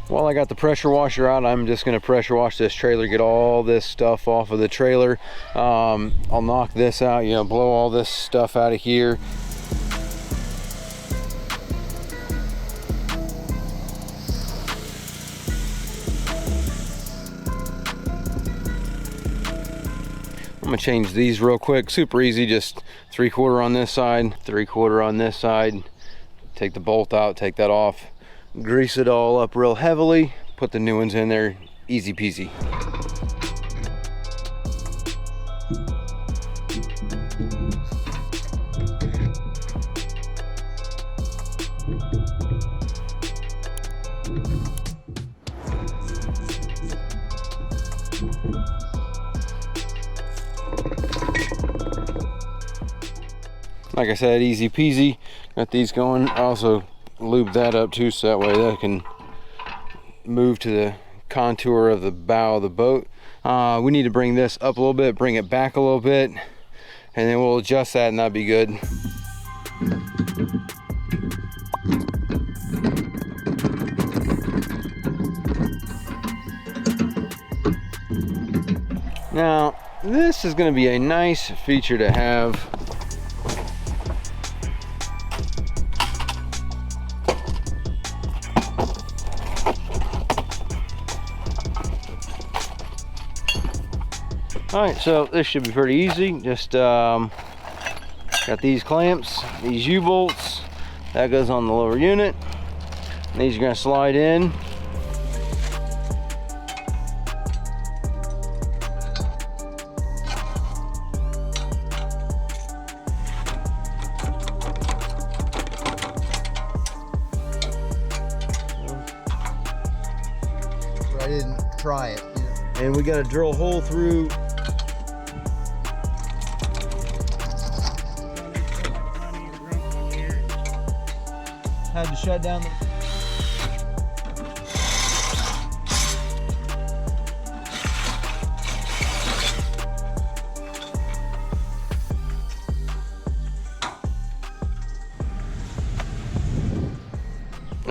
While I got the pressure washer out, I'm just going to pressure wash this trailer, get all this stuff off of the trailer. I'll knock this out, blow all this stuff out of here. gonna change these real quick, super easy, just 3/4 on this side, 3/4 on this side. Take the bolt out, take that off, grease it all up real heavily, put the new ones in there, easy peasy. Like I said, easy peasy. Got these going. I also lube that up too, so that way that can move to the contour of the bow of the boat. We need to bring this up a little bit, bring it back a little bit, and then we'll adjust that, and that'll be good. Now, this is going to be a nice feature to have. All right, so this should be pretty easy. Just got these clamps, these U-bolts. That goes on the lower unit. And these are going to slide in. I didn't try it. You know. And we got to drill a hole through. Had to shut down the...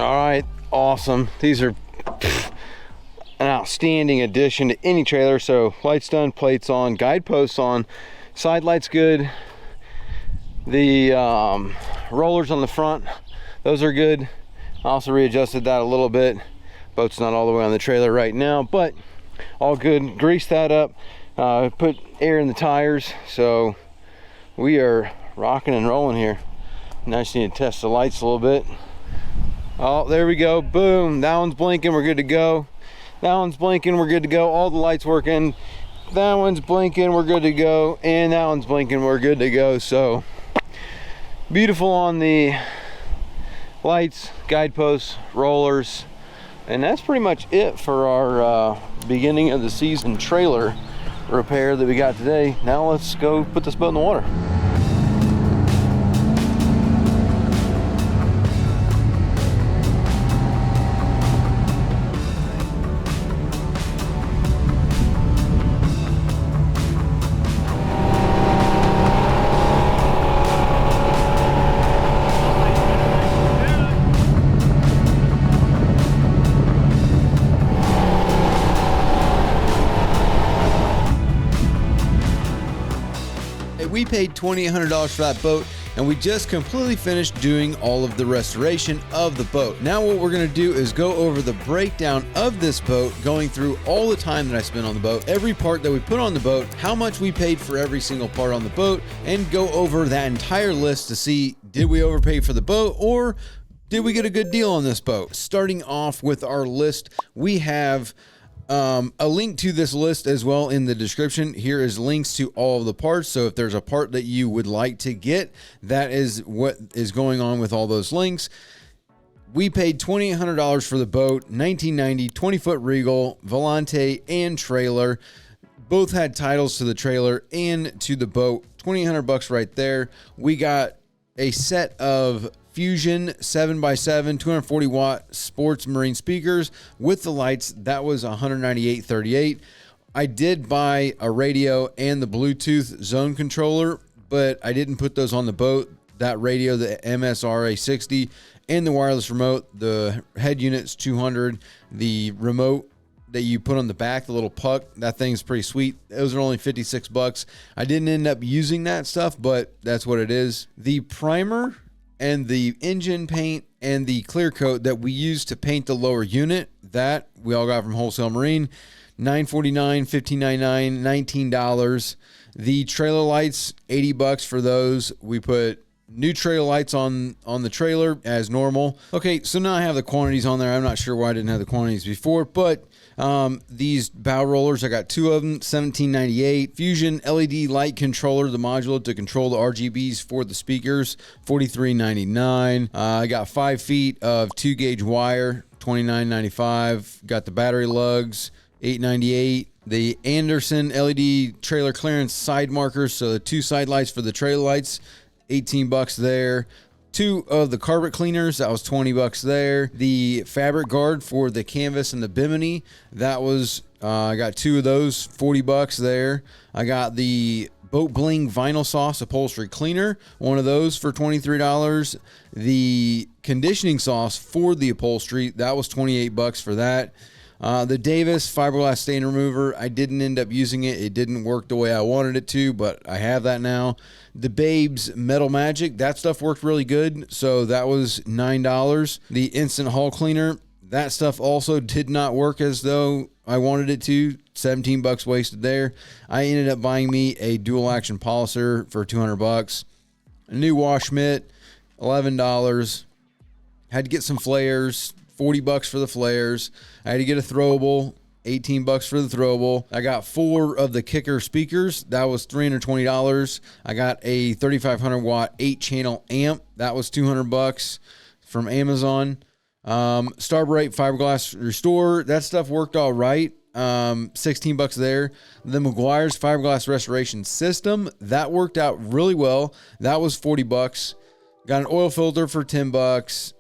All right, awesome. These are an outstanding addition to any trailer. So lights done, plates on, guideposts on, side lights good. The rollers on the front, those are good. I also readjusted that a little bit. Boat's not all the way on the trailer right now, but all good. Greased that up, put air in the tires, so we are rocking and rolling here. Now I just need to test the lights a little bit. Oh, there we go, boom. That one's blinking, we're good to go. That one's blinking, we're good to go. All the lights working. That one's blinking, we're good to go. And that one's blinking, we're good to go. So beautiful on the lights, guideposts, rollers, and that's pretty much it for our beginning of the season trailer repair that we got today. Now let's go put this boat in the water. We paid $2,800 for that boat, and we just completely finished doing all of the restoration of the boat. Now what we're going to do is go over the breakdown of this boat, going through all the time that I spent on the boat, every part that we put on the boat, how much we paid for every single part on the boat, and go over that entire list to see, did we overpay for the boat, or did we get a good deal on this boat? Starting off with our list, we have a link to this list as well in the description. Here is links to all of the parts. So if there's a part that you would like to get, that is what is going on with all those links. We paid $2,800 for the boat, 1990, 20-foot Regal, Volante, and trailer. Both had titles to the trailer and to the boat. $2,800 right there. We got a set of Fusion 7x7 240 watt sports marine speakers with the lights. That was $198.38. I did buy a radio and the Bluetooth zone controller, but I didn't put those on the boat. That radio, the MSRA 60, and the wireless remote, the head unit's $200. The remote that you put on the back, the little puck, that thing's pretty sweet. Those are only $56. I didn't end up using that stuff, but that's what it is. The primer and the engine paint and the clear coat that we used to paint the lower unit, that we all got from Wholesale Marine, $949, $15.99, $19. The trailer lights, 80 bucks for those. We put new trailer lights on the trailer as normal. Okay, so now I have the quantities on there. I'm not sure why I didn't have the quantities before, but these bow rollers, I got 2 of them, $17.98. Fusion LED light controller, the module to control the RGBs for the speakers, $43.99. I got 5 feet of 2-gauge wire, $29.95. Got the battery lugs, $8.98. The Anderson LED trailer clearance side markers, so the 2 side lights for the trailer lights, 18 bucks there. 2 of the carpet cleaners, that was 20 bucks there. The fabric guard for the canvas and the bimini, that was I got 2 of those, 40 bucks there. I got the Boat Bling vinyl sauce upholstery cleaner, one of those for $23. The conditioning sauce for the upholstery, that was 28 bucks for that. The Davis fiberglass stain remover, I didn't end up using it. It didn't work the way I wanted it to, but I have that now. The Babes Metal Magic, that stuff worked really good, so that was $9. The Instant Hall Cleaner, that stuff also did not work as though I wanted it to. 17 bucks wasted there. I ended up buying me a dual action polisher for 200 bucks. A new wash mitt, $11. Had to get some flares, 40 bucks for the flares. I had to get a throwable, 18 bucks for the throwable. I got 4 of the Kicker speakers. That was $320. I got a 3500 watt 8-channel amp. That was 200 bucks from Amazon. Starbright fiberglass restore. That stuff worked all right. 16 bucks there. The McGuire's fiberglass restoration system, that worked out really well. That was 40 bucks. Got an oil filter for 10 bucks.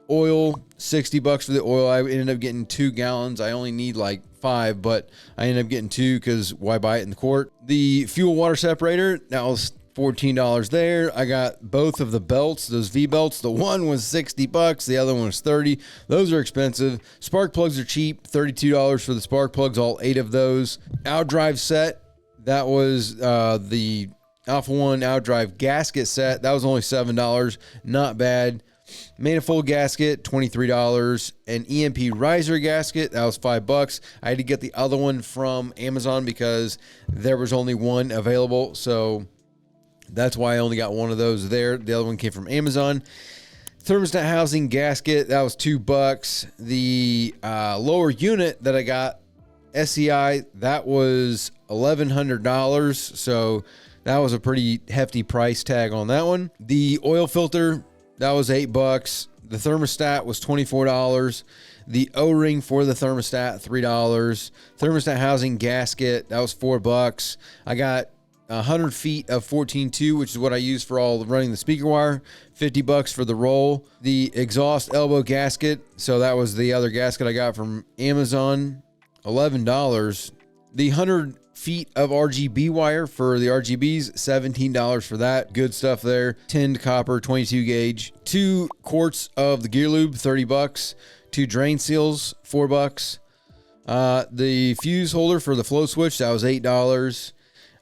Oil, 60 bucks for the oil. I ended up getting 2 gallons. I only need like 5, but I ended up getting 2 because why buy it in the quart? The fuel water separator, that was $14 there. I got both of the belts, those V belts. The one was 60 bucks, the other one was 30. Those are expensive. Spark plugs are cheap, $32 for the spark plugs, all 8 of those. Outdrive set, that was the Alpha 1 Outdrive gasket set. That was only $7, not bad. Manifold gasket, $23. An EMP riser gasket, that was $5. I had to get the other one from Amazon because there was only one available, so that's why I only got one of those there. The other one came from Amazon. Thermostat housing gasket, that was $2. The lower unit that I got, SEI, that was $1,100. So that was a pretty hefty price tag on that one. The oil filter, that was $8. The thermostat was $24. The O-ring for the thermostat, $3. Thermostat housing gasket, that was $4. I got 100 feet of 14.2, which is what I use for all running the speaker wire. 50 bucks for the roll. The exhaust elbow gasket, so that was the other gasket I got from Amazon, $11. The 100 feet of RGB wire for the RGBs, $17 for that. Good stuff there. Tinned copper, 22 gauge. 2 quarts of the gear lube, 30 bucks. 2 drain seals, $4. The fuse holder for the flow switch, that was $8.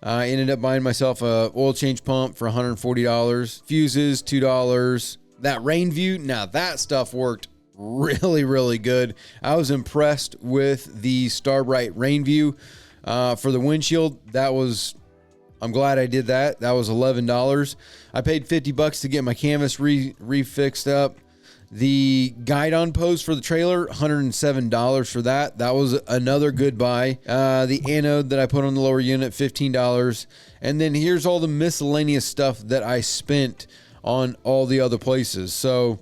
I ended up buying myself a oil change pump for $140. Fuses, $2. That rain view, now that stuff worked really, really good. I was impressed with the Starbright rain view. For the windshield, I'm glad I did that. That was $11. I paid 50 bucks to get my canvas refixed up. The guide-on post for the trailer, $107 for that. That was another good buy. The anode that I put on the lower unit, $15. And then here's all the miscellaneous stuff that I spent on all the other places. So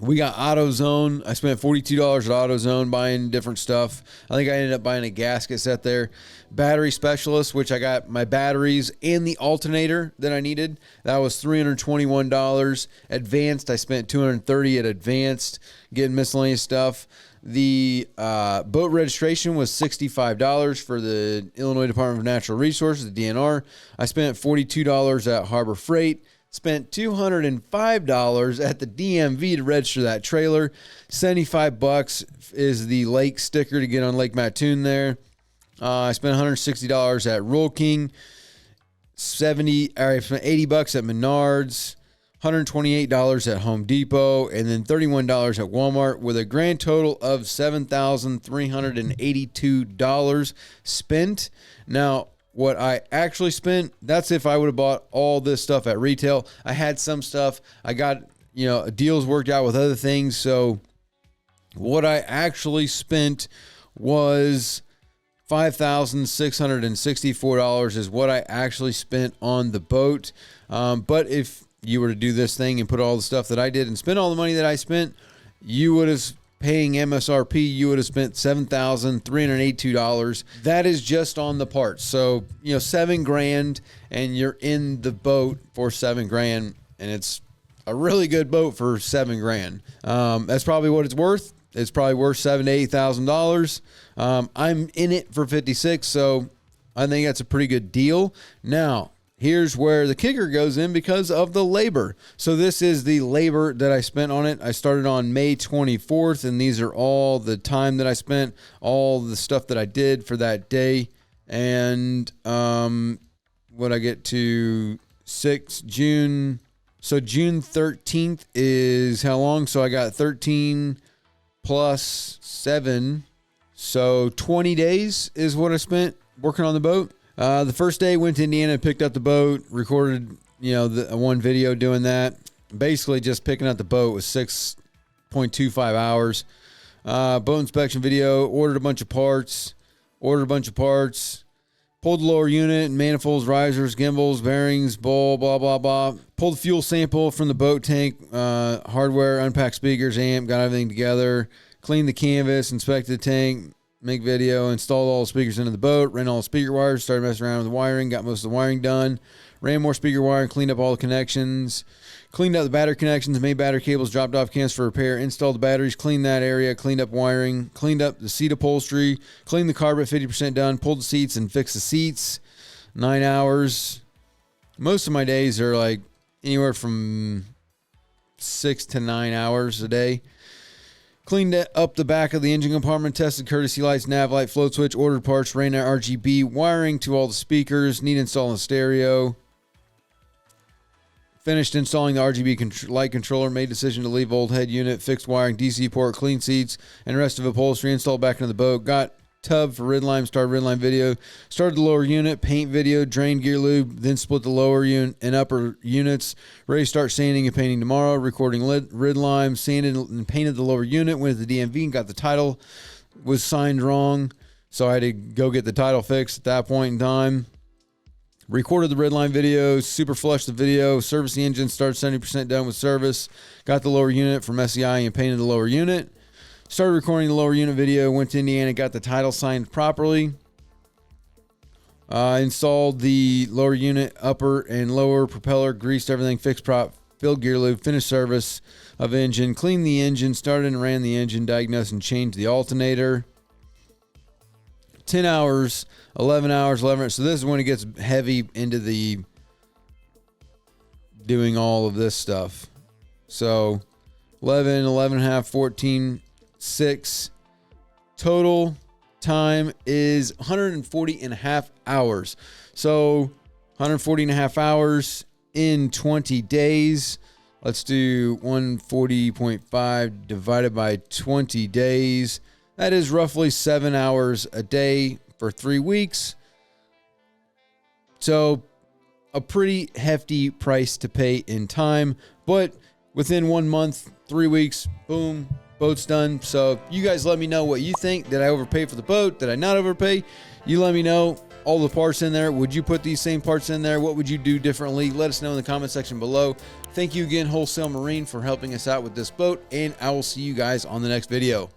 we got AutoZone. I spent $42 at AutoZone buying different stuff. I think I ended up buying a gasket set there. Battery Specialist, which I got my batteries and the alternator that I needed. That was $321. Advanced, I spent $230 at Advanced, getting miscellaneous stuff. The boat registration was $65 for the Illinois Department of Natural Resources, the DNR. I spent $42 at Harbor Freight. Spent $205 at the DMV to register that trailer. 75 bucks is the lake sticker to get on Lake Mattoon there. I spent $160 at Roll King. I spent 80 bucks at Menards. $128 at Home Depot, and then $31 at Walmart, with a grand total of $7,382 spent. Now, what I actually spent, that's if I would have bought all this stuff at retail. I had some stuff. I got, deals worked out with other things. So what I actually spent was $5,664 is what I actually spent on the boat. But if you were to do this thing and put all the stuff that I did and spend all the money that I spent, you would have paying MSRP, you would have spent $7,382. That is just on the parts. So, $7,000 and you're in the boat for $7,000, and it's a really good boat for $7,000. That's probably what it's worth. It's probably worth $7,000 to $8,000. I'm in it for 56, so I think that's a pretty good deal. Now, here's where the kicker goes in because of the labor. So this is the labor that I spent on it. I started on May 24th, and these are all the time that I spent, all the stuff that I did for that day. And what I get to June. So June 13th is how long? So I got 13 plus 7. So 20 days is what I spent working on the boat. The first day went to Indiana, picked up the boat, recorded, one video doing that. Basically just picking up the boat was 6.25 hours. Boat inspection video, ordered a bunch of parts, pulled the lower unit, manifolds, risers, gimbals, bearings, blah, blah, blah. Pulled the fuel sample from the boat tank, hardware, unpacked speakers, amp, got everything together, cleaned the canvas, inspected the tank, make video, installed all the speakers into the boat, ran all the speaker wires, started messing around with the wiring, got most of the wiring done, ran more speaker wire, cleaned up all the connections, cleaned out the battery connections, made battery cables, dropped off cans for repair, installed the batteries, cleaned that area, cleaned up wiring, cleaned up the seat upholstery, cleaned the carpet, 50% done, pulled the seats and fixed the seats. 9 hours. Most of my days are like anywhere from 6 to 9 hours a day. Cleaned up the back of the engine compartment, tested courtesy lights, nav light, float switch, ordered parts, ran our RGB wiring to all the speakers, need installing stereo. Finished installing the RGB light controller, made decision to leave old head unit, fixed wiring, DC port, clean seats, and rest of upholstery, installed back into the boat. Got tub for ridline, started ridline video, started the lower unit, paint video, drained gear lube, then split the lower unit and upper units. Ready to start sanding and painting tomorrow, recording ridline, sanded and painted the lower unit, went to the DMV and got the title, was signed wrong, so I had to go get the title fixed at that point in time. Recorded the redline video, super flushed the video, serviced the engine, started 70% done with service, got the lower unit from SEI and painted the lower unit. Started recording the lower unit video, went to Indiana, got the title signed properly. Installed the lower unit, upper and lower propeller, greased everything, fixed prop, filled gear lube, finished service of engine, cleaned the engine, started and ran the engine, diagnosed and changed the alternator. 10 hours, 11 hours, 11. So this is when it gets heavy into the doing all of this stuff. So 11, 11 and a half, 14, 6. Total time is 140 and a half hours. So 140 and a half hours in 20 days. Let's do 140.5 divided by 20 days. That is roughly 7 hours a day for 3 weeks. So a pretty hefty price to pay in time, but within 1 month, 3 weeks, boom, boat's done. So you guys let me know what you think. Did I overpay for the boat? Did I not overpay? You let me know. All the parts in there. Would you put these same parts in there? What would you do differently? Let us know in the comment section below. Thank you again, Wholesale Marine, for helping us out with this boat, and I will see you guys on the next video.